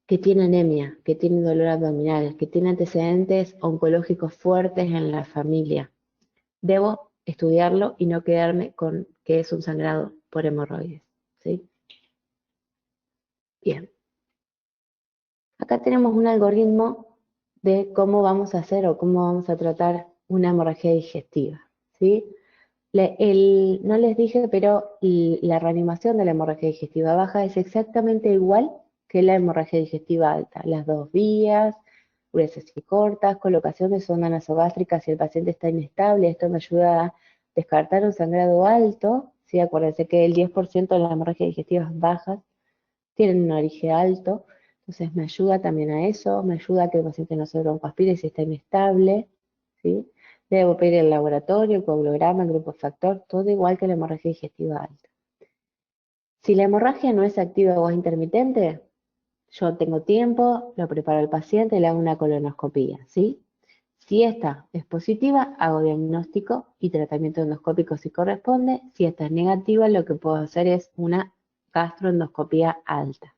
que tiene anemia, que tiene dolor abdominal, que tiene antecedentes oncológicos fuertes en la familia, debo estudiarlo y no quedarme con que es un sangrado por hemorroides, ¿sí? Bien. Acá tenemos un algoritmo de cómo vamos a hacer o cómo vamos a tratar una hemorragia digestiva, ¿sí? No les dije, pero la reanimación de la hemorragia digestiva baja es exactamente igual que la hemorragia digestiva alta. Las dos vías, uresis cortas, colocación de sonda nasogástrica si el paciente está inestable. Esto me ayuda a descartar un sangrado alto. ¿Sí? Acuérdense que el 10% de las hemorragias digestivas bajas tienen un origen alto. Entonces me ayuda también a eso, me ayuda a que el paciente no se broncoaspire si está inestable, ¿sí? Debo pedir el laboratorio, el coagulograma, el grupo factor, todo igual que la hemorragia digestiva alta. Si la hemorragia no es activa o es intermitente, yo tengo tiempo, lo preparo al paciente, le hago una colonoscopia, ¿sí? Si esta es positiva, hago diagnóstico y tratamiento endoscópico si corresponde. Si esta es negativa, lo que puedo hacer es una gastroendoscopia alta.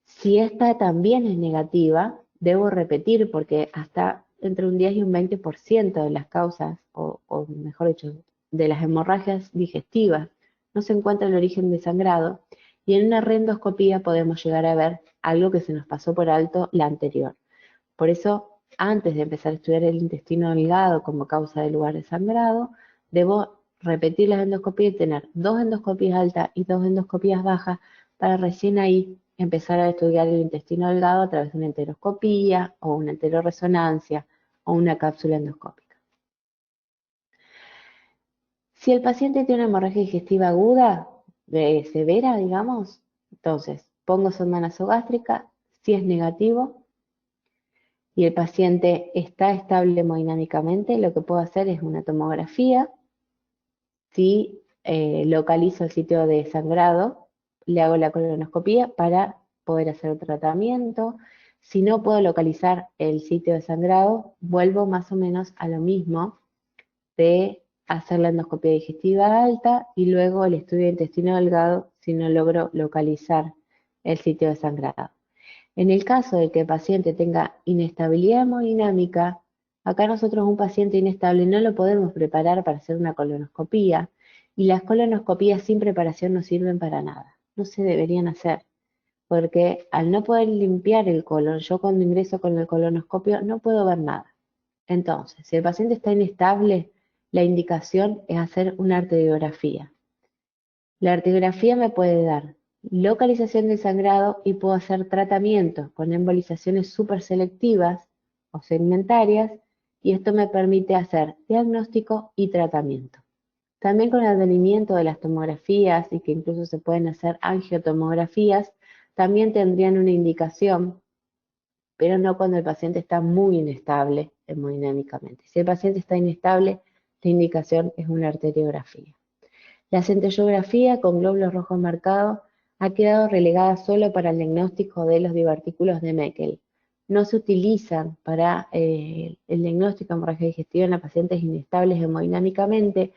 Si esta también es negativa, debo repetir porque hasta entre un 10 y un 20% de las causas, o mejor dicho, de las hemorragias digestivas, no se encuentra el origen de sangrado y en una reendoscopía podemos llegar a ver algo que se nos pasó por alto la anterior. Por eso, antes de empezar a estudiar el intestino delgado como causa de lugar de sangrado, debo repetir las endoscopías y tener 2 endoscopías altas y 2 endoscopías bajas para recién ahí empezar a estudiar el intestino delgado a través de una enteroscopía o una enteroresonancia o una cápsula endoscópica. Si el paciente tiene una hemorragia digestiva aguda, severa, digamos, entonces pongo sonda nasogástrica. Si es negativo y el paciente está estable hemodinámicamente, lo que puedo hacer es una tomografía. Si localizo el sitio de sangrado, le hago la colonoscopía para poder hacer el tratamiento. Si no puedo localizar el sitio de sangrado, vuelvo más o menos a lo mismo de hacer la endoscopia digestiva alta y luego el estudio de intestino delgado si no logro localizar el sitio de sangrado. En el caso de que el paciente tenga inestabilidad hemodinámica, acá nosotros un paciente inestable no lo podemos preparar para hacer una colonoscopía y las colonoscopías sin preparación no sirven para nada. No se deberían hacer porque al no poder limpiar el colon, yo cuando ingreso con el colonoscopio no puedo ver nada. Entonces, si el paciente está inestable, la indicación es hacer una arteriografía. La arteriografía me puede dar localización del sangrado y puedo hacer tratamientos con embolizaciones súper selectivas o segmentarias, y esto me permite hacer diagnóstico y tratamiento. También con el advenimiento de las tomografías, y que incluso se pueden hacer angiotomografías, también tendrían una indicación, pero no cuando el paciente está muy inestable hemodinámicamente. Si el paciente está inestable, la indicación es una arteriografía. La centellografía con glóbulos rojos marcados ha quedado relegada solo para el diagnóstico de los divertículos de Meckel. No se utilizan para el diagnóstico de hemorragia digestiva en los pacientes inestables hemodinámicamente,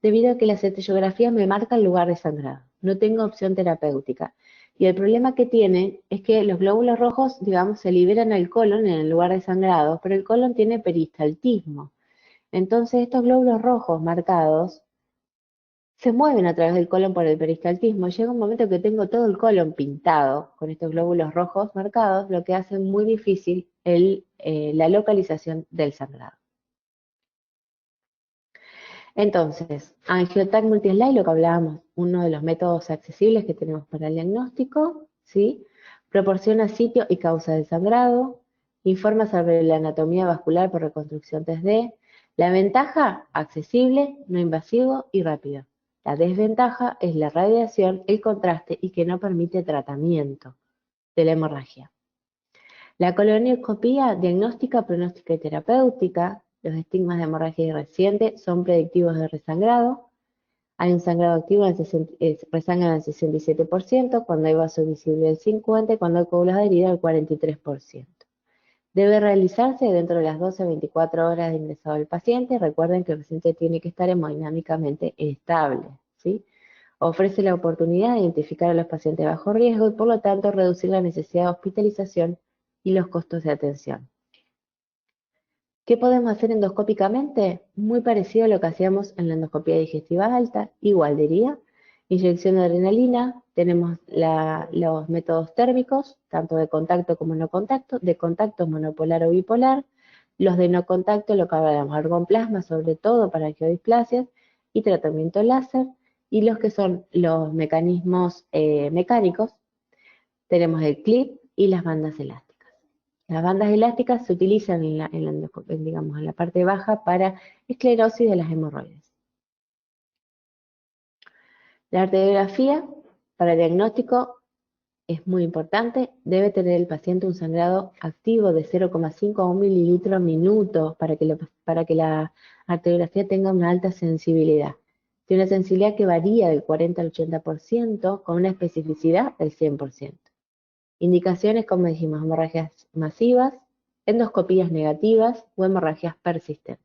debido a que la centellografía me marca el lugar de sangrado. No tengo opción terapéutica. Y el problema que tiene es que los glóbulos rojos, digamos, se liberan al colon en el lugar de sangrado, pero el colon tiene peristaltismo. Entonces, estos glóbulos rojos marcados se mueven a través del colon por el peristaltismo. Llega un momento que tengo todo el colon pintado con estos glóbulos rojos marcados, lo que hace muy difícil la localización del sangrado. Entonces, Angiotac Multislide, lo que hablábamos, uno de los métodos accesibles que tenemos para el diagnóstico, ¿sí? Proporciona sitio y causa del sangrado, informa sobre la anatomía vascular por reconstrucción 3D. La ventaja, accesible, no invasivo y rápido. La desventaja es la radiación, el contraste y que no permite tratamiento de la hemorragia. La colonoscopía diagnóstica, pronóstica y terapéutica. Los estigmas de hemorragia reciente son predictivos de resangrado. Hay un sangrado activo, resangran el 67%, cuando hay vaso visible el 50% y cuando hay coágulos de herida el 43%. Debe realizarse dentro de las 12 a 24 horas de ingresado del paciente. Recuerden que el paciente tiene que estar hemodinámicamente estable, ¿sí? Ofrece la oportunidad de identificar a los pacientes de bajo riesgo y por lo tanto reducir la necesidad de hospitalización y los costos de atención. ¿Qué podemos hacer endoscópicamente? Muy parecido a lo que hacíamos en la endoscopía digestiva alta, igual diría. Inyección de adrenalina, tenemos los métodos térmicos, tanto de contacto como no contacto, de contacto monopolar o bipolar, los de no contacto, lo que hablamos, argonplasma, sobre todo para geodisplasias, y tratamiento láser, y los que son los mecanismos mecánicos, tenemos el clip y las bandas elásticas. Las bandas elásticas se utilizan digamos, en la parte baja para esclerosis de las hemorroides. La arteriografía para el diagnóstico es muy importante. Debe tener el paciente un sangrado activo de 0,5 a 1 mililitro minuto para que la arteriografía tenga una alta sensibilidad. Tiene una sensibilidad que varía del 40 al 80% con una especificidad del 100%. Indicaciones, como dijimos, hemorragias masivas, endoscopías negativas o hemorragias persistentes.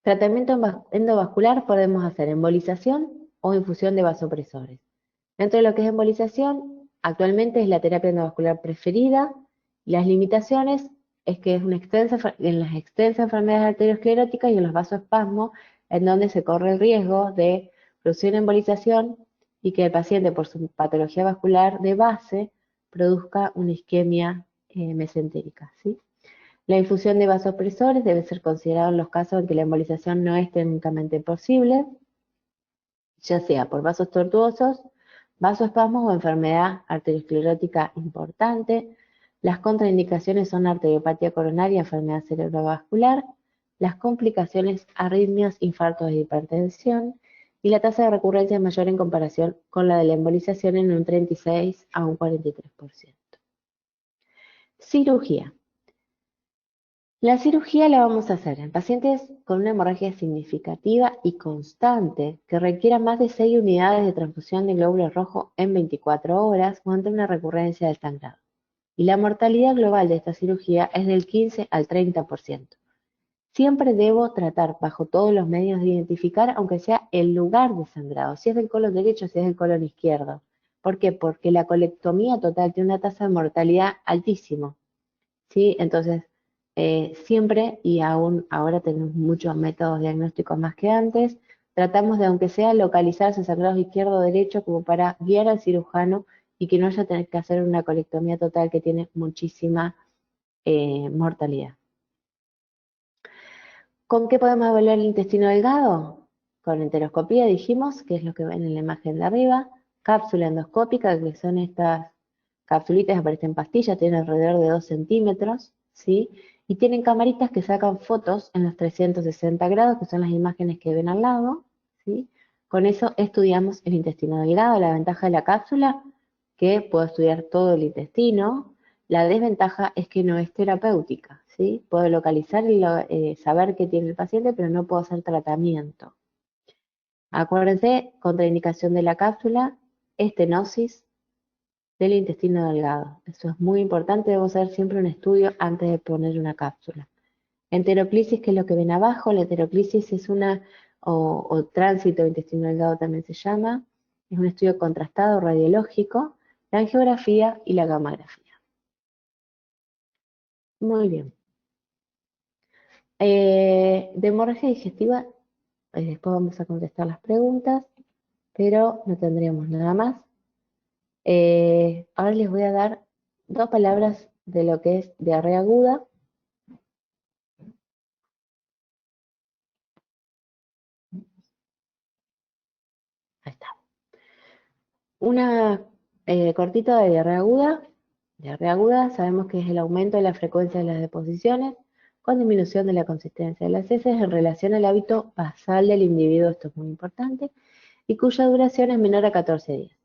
Tratamiento endovascular podemos hacer embolización o infusión de vasopresores. Dentro de lo que es embolización, actualmente es la terapia endovascular preferida. Las limitaciones es que es en las extensas enfermedades arterioscleróticas y en los vasoespasmos, en donde se corre el riesgo de producir una embolización y que el paciente, por su patología vascular de base, produzca una isquemia mesentérica, ¿sí? La infusión de vasopresores debe ser considerada en los casos en que la embolización no es técnicamente posible, ya sea por vasos tortuosos, vasoespasmos o enfermedad arteriosclerótica importante. Las contraindicaciones son arteriopatía coronaria, enfermedad cerebrovascular, las complicaciones, arritmias, infartos e hipertensión, y la tasa de recurrencia es mayor en comparación con la de la embolización en un 36 a un 43%. Cirugía. La cirugía la vamos a hacer en pacientes con una hemorragia significativa y constante que requiera más de 6 unidades de transfusión de glóbulos rojos en 24 horas o ante una recurrencia del sangrado. Y la mortalidad global de esta cirugía es del 15 al 30%. Siempre debo tratar bajo todos los medios de identificar, aunque sea el lugar de sangrado, si es del colon derecho, si es del colon izquierdo. ¿Por qué? Porque la colectomía total tiene una tasa de mortalidad altísima, ¿sí? Entonces, siempre, y aún ahora tenemos muchos métodos diagnósticos más que antes, tratamos de, aunque sea, localizar ese sangrado izquierdo o derecho como para guiar al cirujano y que no haya tener que hacer una colectomía total que tiene muchísima mortalidad. ¿Con qué podemos evaluar el intestino delgado? con enteroscopía dijimos, que es lo que ven en la imagen de arriba, cápsula endoscópica, que son estas capsulitas que parecen pastillas, tienen alrededor de 2 centímetros, ¿sí? Y tienen camaritas que sacan fotos en los 360 grados, que son las imágenes que ven al lado, ¿sí? Con eso estudiamos el intestino delgado. La ventaja de la cápsula, que puedo estudiar todo el intestino. La desventaja es que no es terapéutica, ¿sí? Puedo localizar y saber qué tiene el paciente, pero no puedo hacer tratamiento. Acuérdense, contraindicación de la cápsula, estenosis del intestino delgado. Eso es muy importante, debo hacer siempre un estudio antes de poner una cápsula. Enteroclisis, que es lo que ven abajo, la enteroclisis es o tránsito de intestino delgado también se llama, es un estudio contrastado radiológico, la angiografía y la gamografía. Muy bien. De hemorragia digestiva, después vamos a contestar las preguntas, pero no tendríamos nada más. Ahora les voy a dar 2 palabras de lo que es diarrea aguda. Ahí está. Una cortita de diarrea aguda. Diarrea aguda sabemos que es el aumento de la frecuencia de las deposiciones con disminución de la consistencia de las heces en relación al hábito basal del individuo, esto es muy importante, y cuya duración es menor a 14 días.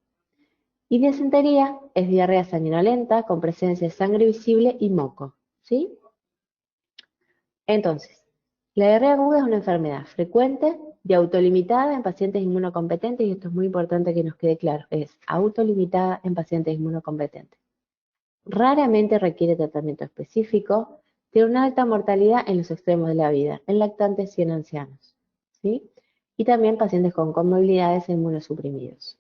Y disentería es diarrea sanguinolenta con presencia de sangre visible y moco, ¿sí? Entonces, la diarrea aguda es una enfermedad frecuente y autolimitada en pacientes inmunocompetentes, y esto es muy importante que nos quede claro, es autolimitada en pacientes inmunocompetentes. Raramente requiere tratamiento específico, tiene una alta mortalidad en los extremos de la vida, en lactantes y en ancianos, ¿sí? Y también pacientes con comorbilidades e inmunosuprimidos.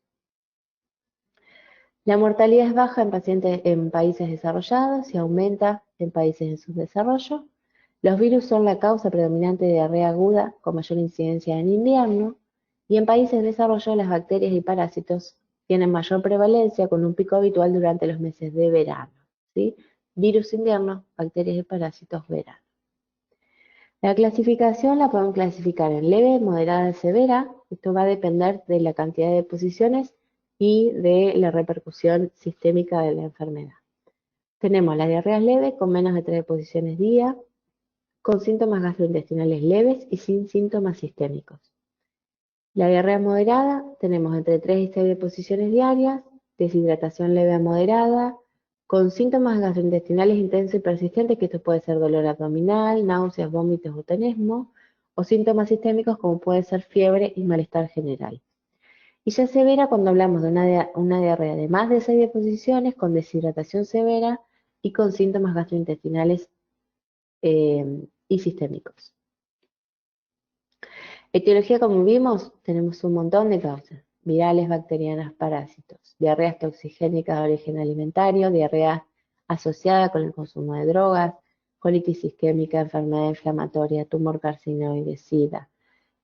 La mortalidad es baja en pacientes en países desarrollados y aumenta en países en subdesarrollo. Los virus son la causa predominante de diarrea aguda con mayor incidencia en invierno, y en países en desarrollo las bacterias y parásitos tienen mayor prevalencia con un pico habitual durante los meses de verano, ¿sí? Virus invierno, bacterias y parásitos verano. La clasificación la podemos clasificar en leve, moderada y severa. Esto va a depender de la cantidad de deposiciones y de la repercusión sistémica de la enfermedad. Tenemos la diarrea leve con menos de 3 deposiciones día, con síntomas gastrointestinales leves y sin síntomas sistémicos. La diarrea moderada tenemos entre 3 y 6 deposiciones diarias, deshidratación leve a moderada, con síntomas gastrointestinales intensos y persistentes, que esto puede ser dolor abdominal, náuseas, vómitos o tenesmo, o síntomas sistémicos como puede ser fiebre y malestar general. Y ya severa cuando hablamos de una diarrea de más de 6 deposiciones, con deshidratación severa y con síntomas gastrointestinales y sistémicos. Etiología, como vimos, tenemos un montón de causas: virales, bacterianas, parásitos, diarreas toxigénicas de origen alimentario, diarrea asociada con el consumo de drogas, colitis isquémica, enfermedad inflamatoria, tumor carcinoide, SIDA,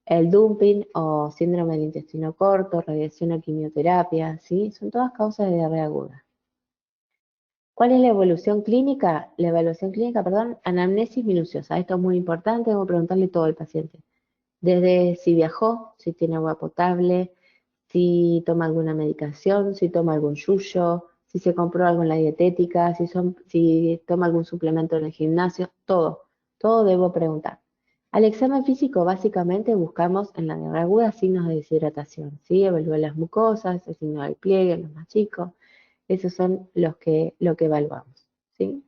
el dumping o síndrome del intestino corto, radiación o quimioterapia, ¿sí? Son todas causas de diarrea aguda. ¿Cuál es la evolución clínica? La evaluación clínica, perdón, anamnesis minuciosa. Esto es muy importante, debo preguntarle todo al paciente. Desde si viajó, si tiene agua potable, si toma alguna medicación, si toma algún yuyo, si se compró algo en la dietética, si toma algún suplemento en el gimnasio, todo debo preguntar. Al examen físico básicamente buscamos en la diarrea aguda signos de deshidratación, ¿sí? Evalúa las mucosas, el signo del pliegue, los más chicos, esos son lo que evaluamos, ¿sí?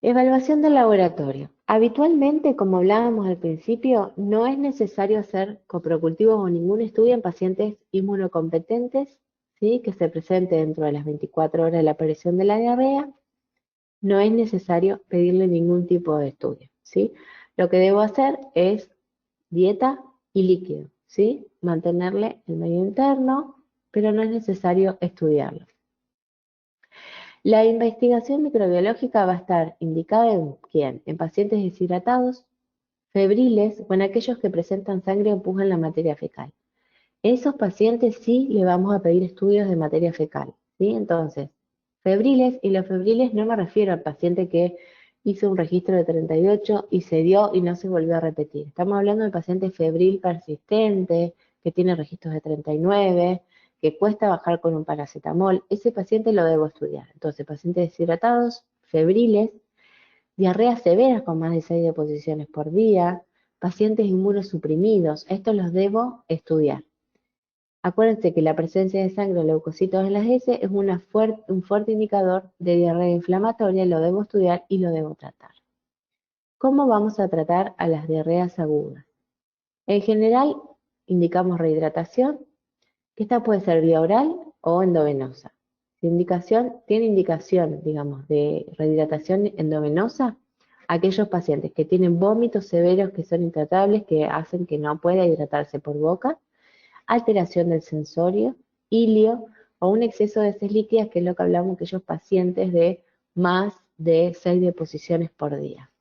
Evaluación del laboratorio. Habitualmente, como hablábamos al principio, no es necesario hacer coprocultivos o ningún estudio en pacientes inmunocompetentes, ¿sí? Que se presente dentro de las 24 horas de la aparición de la diarrea. No es necesario pedirle ningún tipo de estudio, ¿sí? Lo que debo hacer es dieta y líquido, ¿sí? Mantenerle el medio interno, pero no es necesario estudiarlo. La investigación microbiológica va a estar indicada en ¿quién? En pacientes deshidratados, febriles o en aquellos que presentan sangre o empujan la materia fecal. Esos pacientes sí le vamos a pedir estudios de materia fecal, ¿sí? Entonces, febriles, y los febriles no me refiero al paciente que hizo un registro de 38 y se dio y no se volvió a repetir. Estamos hablando de paciente febril persistente, que tiene registros de 39, que cuesta bajar con un paracetamol. Ese paciente lo debo estudiar. Entonces, pacientes deshidratados, febriles, diarreas severas con más de 6 deposiciones por día, pacientes inmunosuprimidos. Estos los debo estudiar. Acuérdense que la presencia de sangre o leucocitos en las heces es un fuerte indicador de diarrea inflamatoria, lo debo estudiar y lo debo tratar. ¿Cómo vamos a tratar a las diarreas agudas? En general, indicamos rehidratación, que esta puede ser vía oral o endovenosa. Tiene indicación, digamos, de rehidratación endovenosa, aquellos pacientes que tienen vómitos severos que son intratables, que hacen que no pueda hidratarse por boca, alteración del sensorio, ilio o un exceso de heces líquidas, que es lo que hablamos aquellos pacientes de más de 6 deposiciones por día.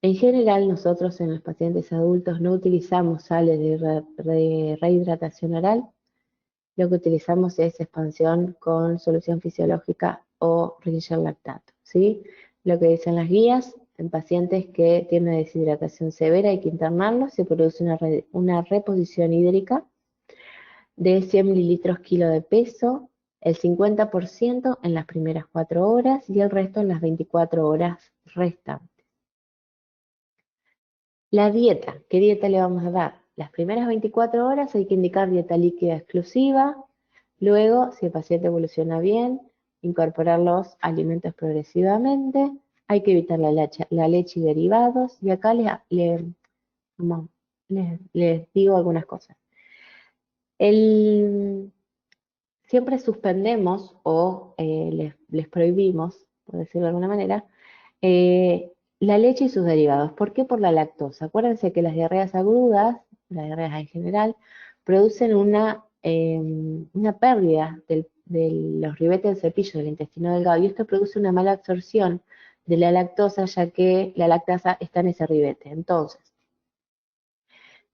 En general, nosotros en los pacientes adultos no utilizamos sales de rehidratación oral, lo que utilizamos es expansión con solución fisiológica o Ringer lactato, ¿sí? Lo que dicen las guías, en pacientes que tienen deshidratación severa hay que internarlos, se produce una reposición hídrica de 100 mililitros kilo de peso, el 50% en las primeras 4 horas y el resto en las 24 horas restantes. La dieta, ¿qué dieta le vamos a dar? Las primeras 24 horas hay que indicar dieta líquida exclusiva, luego, si el paciente evoluciona bien, incorporar los alimentos progresivamente, hay que evitar la leche y derivados, y acá les digo algunas cosas. Siempre suspendemos o les prohibimos, por decirlo de alguna manera, la leche y sus derivados. ¿Por qué? Por la lactosa. Acuérdense que las diarreas agudas, las diarreas en general, producen una pérdida de los ribetes del cepillo del intestino delgado y esto produce una mala absorción de la lactosa, ya que la lactasa está en ese ribete. Entonces,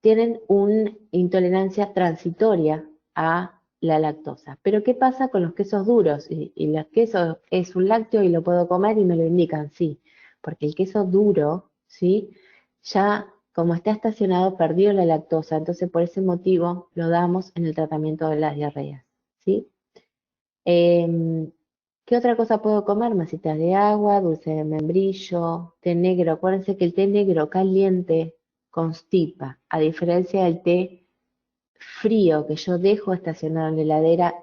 tienen una intolerancia transitoria a la lactosa. Pero ¿qué pasa con los quesos duros? Y los quesos es un lácteo y lo puedo comer y me lo indican, sí, porque el queso duro, ¿sí? Ya como está estacionado perdió la lactosa, entonces por ese motivo lo damos en el tratamiento de las diarreas, ¿sí? ¿Qué otra cosa puedo comer? Masitas de agua, dulce de membrillo, té negro. Acuérdense que el té negro caliente constipa, a diferencia del té frío que yo dejo estacionado en la heladera,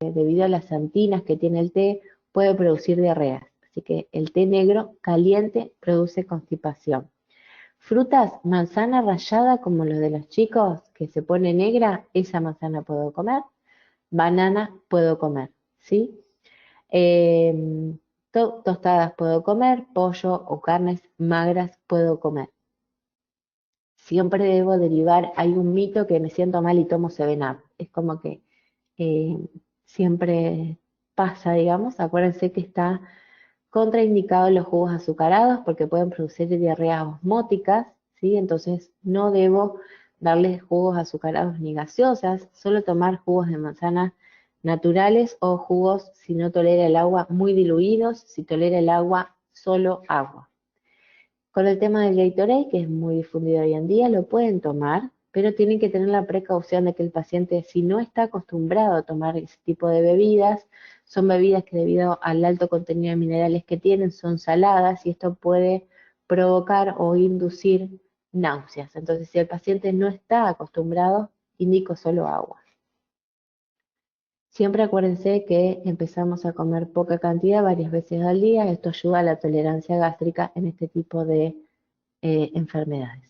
debido a las antinas que tiene el té, puede producir diarreas. Así que el té negro caliente produce constipación. Frutas, manzana rallada como los de los chicos, que se pone negra, esa manzana puedo comer. Banana puedo comer, ¿sí? Tostadas puedo comer, pollo o carnes magras puedo comer. Siempre debo derivar, hay un mito que me siento mal y tomo 7-Up. Es como que siempre pasa, digamos. Acuérdense que está contraindicado los jugos azucarados porque pueden producir diarreas osmóticas, ¿sí? Entonces no debo darles jugos azucarados ni gaseosas, solo tomar jugos de manzana naturales o jugos, si no tolera el agua, muy diluidos, si tolera el agua, solo agua. Con el tema del Gatorade, que es muy difundido hoy en día, lo pueden tomar, pero tienen que tener la precaución de que el paciente, si no está acostumbrado a tomar ese tipo de bebidas, son bebidas que debido al alto contenido de minerales que tienen, son saladas y esto puede provocar o inducir náuseas. Entonces, si el paciente no está acostumbrado, indico solo agua. Siempre acuérdense que empezamos a comer poca cantidad varias veces al día. Esto ayuda a la tolerancia gástrica en este tipo de enfermedades.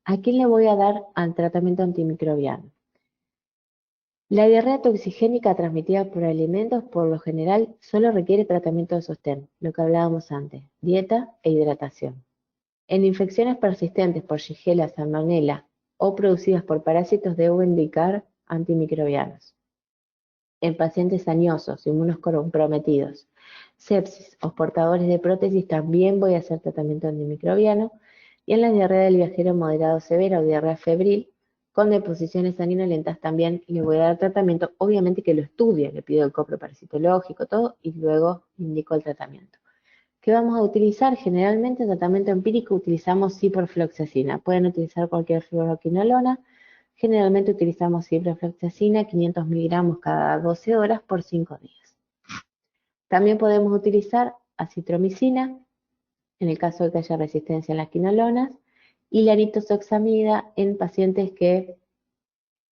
¿A quién le voy a dar al tratamiento antimicrobiano? La diarrea toxigénica transmitida por alimentos, por lo general, solo requiere tratamiento de sostén, lo que hablábamos antes, dieta e hidratación. En infecciones persistentes por Shigella, Salmonella o producidas por parásitos, debo indicar antimicrobianos. En pacientes añosos, inmunocomprometidos, sepsis o portadores de prótesis, también voy a hacer tratamiento antimicrobiano. Y en la diarrea del viajero moderado severa o diarrea febril, con deposiciones sanguinolentas, también le voy a dar tratamiento, obviamente que lo estudie, le pido el copro parasitológico, todo, y luego indico el tratamiento. ¿Qué vamos a utilizar? Generalmente en tratamiento empírico utilizamos ciprofloxacina. Pueden utilizar cualquier fluoroquinolona. Generalmente utilizamos ciprofloxacina, 500 miligramos cada 12 horas por 5 días. También podemos utilizar acitromicina, en el caso de que haya resistencia a las quinolonas, y la nitazoxamida en pacientes que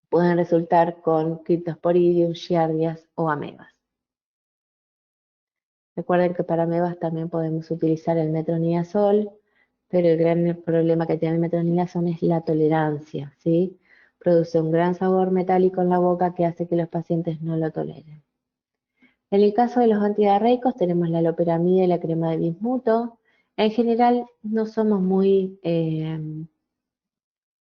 pueden resultar con Cryptosporidium, giardias o amebas. Recuerden que para amebas también podemos utilizar el metronidazol, pero el gran problema que tiene el metronidazol es la tolerancia, ¿sí? Produce un gran sabor metálico en la boca que hace que los pacientes no lo toleren. En el caso de los antidiarreicos tenemos la loperamida y la crema de bismuto. En general no somos muy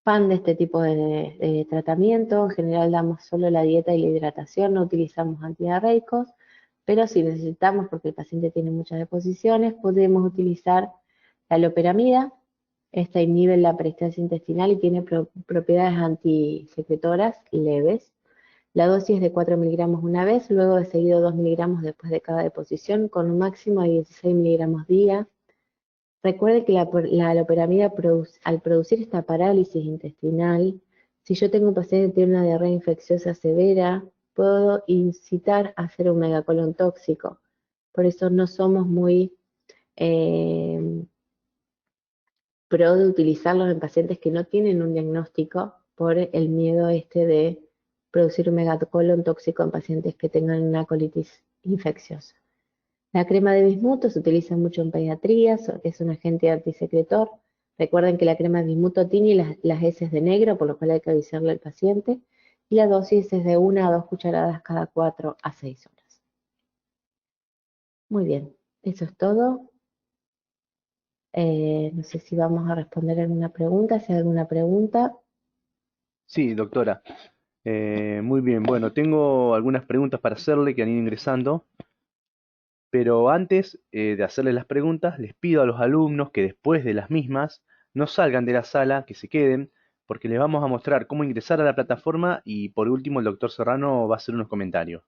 fan de este tipo de tratamiento. En general damos solo la dieta y la hidratación, no utilizamos antidiarreicos, pero si necesitamos, porque el paciente tiene muchas deposiciones, podemos utilizar la loperamida. Esta inhibe la peristalsis intestinal y tiene propiedades antisecretoras leves. La dosis es de 4 miligramos una vez, luego de seguido 2 miligramos después de cada deposición, con un máximo de 16 miligramos día. Recuerde que la loperamida, al producir esta parálisis intestinal, si yo tengo un paciente que tiene una diarrea infecciosa severa, puedo incitar a hacer un megacolon tóxico. Por eso no somos muy pro de utilizarlos en pacientes que no tienen un diagnóstico por el miedo de producir un megacolon tóxico en pacientes que tengan una colitis infecciosa. La crema de bismuto se utiliza mucho en pediatría, es un agente antisecretor. Recuerden que la crema de bismuto tiene las heces de negro, por lo cual hay que avisarle al paciente. Y la dosis es de 1 a 2 cucharadas cada 4 a 6 horas. Muy bien, eso es todo. No sé si vamos a responder alguna pregunta, si hay alguna pregunta. Sí, doctora. Muy bien, bueno, tengo algunas preguntas para hacerle que han ido ingresando, pero antes de hacerle las preguntas, les pido a los alumnos que después de las mismas no salgan de la sala, que se queden, porque les vamos a mostrar cómo ingresar a la plataforma y por último el doctor Serrano va a hacer unos comentarios.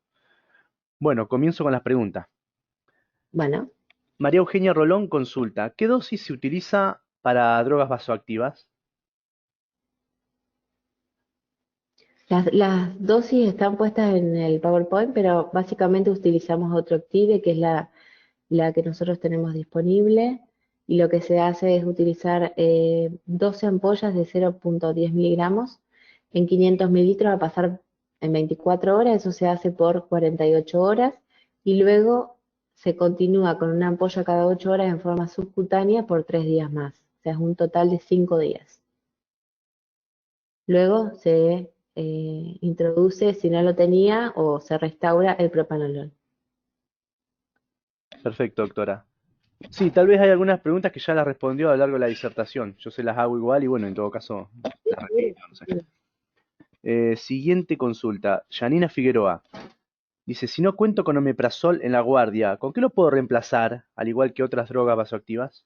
Bueno, comienzo con las preguntas. Bueno, María Eugenia Rolón consulta, ¿qué dosis se utiliza para drogas vasoactivas? las dosis están puestas en el PowerPoint, pero básicamente utilizamos otro Active, que es la que nosotros tenemos disponible, y lo que se hace es utilizar 12 ampollas de 0,10 miligramos en 500 mililitros a pasar en 24 horas, eso se hace por 48 horas, y luego se continúa con una ampolla cada 8 horas en forma subcutánea por 3 días más, o sea, es un total de 5 días. Luego se introduce, si no lo tenía, o se restaura el propanolol. Perfecto, doctora. Sí, tal vez hay algunas preguntas que ya las respondió a lo largo de la disertación. Yo se las hago igual y bueno, en todo caso las repito, no sé. Siguiente consulta. Janina Figueroa. Dice, si no cuento con omeprazol en la guardia, ¿con qué lo puedo reemplazar, al igual que otras drogas vasoactivas?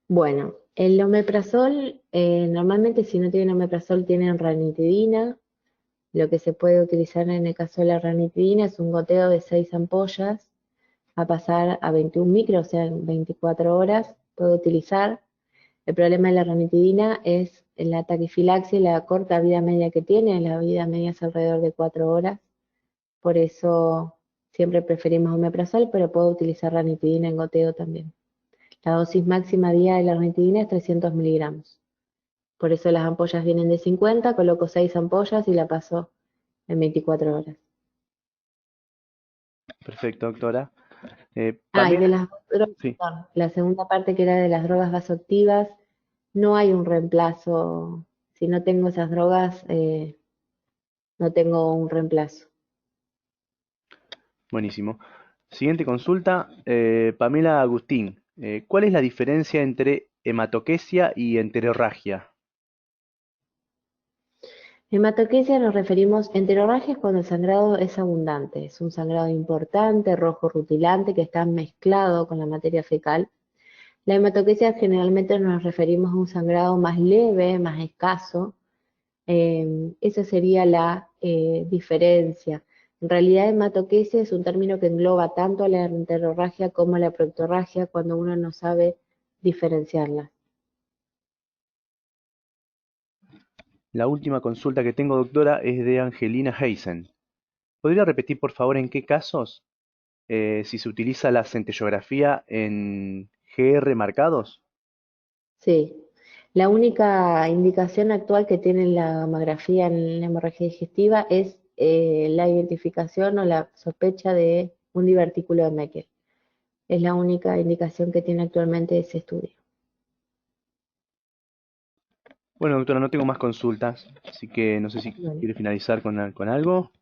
Bueno, el omeprazol, normalmente si no tienen omeprazol tienen ranitidina. Lo que se puede utilizar en el caso de la ranitidina es un goteo de 6 ampollas a pasar a 21 micros, o sea, en 24 horas puedo utilizar. El problema de la ranitidina es la taquifilaxia y la corta vida media que tiene, la vida media es alrededor de 4 horas. Por eso siempre preferimos omeprazol, pero puedo utilizar ranitidina en goteo también. La dosis máxima día de la ranitidina es 300 miligramos. Por eso las ampollas vienen de 50, coloco 6 ampollas y la paso en 24 horas. Perfecto, doctora. Y de Pamela, las drogas, sí, perdón, la segunda parte que era de las drogas vasoactivas, no hay un reemplazo. Si no tengo esas drogas, no tengo un reemplazo. buenísimo. Siguiente consulta, Pamela Agustín. ¿Cuál es la diferencia entre hematoquesia y enterorragia? Hematoquesia nos referimos, enterorragia es cuando el sangrado es abundante, es un sangrado importante, rojo rutilante, que está mezclado con la materia fecal. La hematoquesia generalmente nos referimos a un sangrado más leve, más escaso. Esa sería la diferencia. En realidad, hematoquesia es un término que engloba tanto la enterorragia como la proctorragia cuando uno no sabe diferenciarlas. La última consulta que tengo, doctora, es de Angelina Heisen. ¿Podría repetir, por favor, en qué casos si se utiliza la centellografía en GR marcados? Sí, la única indicación actual que tiene la mamografía en la hemorragia digestiva es la identificación o la sospecha de un divertículo de Meckel. Es la única indicación que tiene actualmente ese estudio. Bueno, doctora, no tengo más consultas, así que no sé si Bueno. quiere finalizar con algo.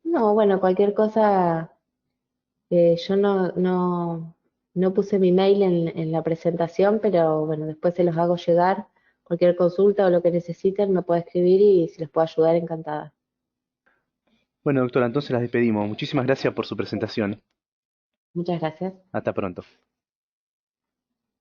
No, bueno, cualquier cosa, yo no puse mi mail en la presentación, pero bueno, después se los hago llegar. Cualquier consulta o lo que necesiten me puede escribir y si les puedo ayudar, encantada. Bueno, doctora, entonces las despedimos. Muchísimas gracias por su presentación. Muchas gracias. Hasta pronto.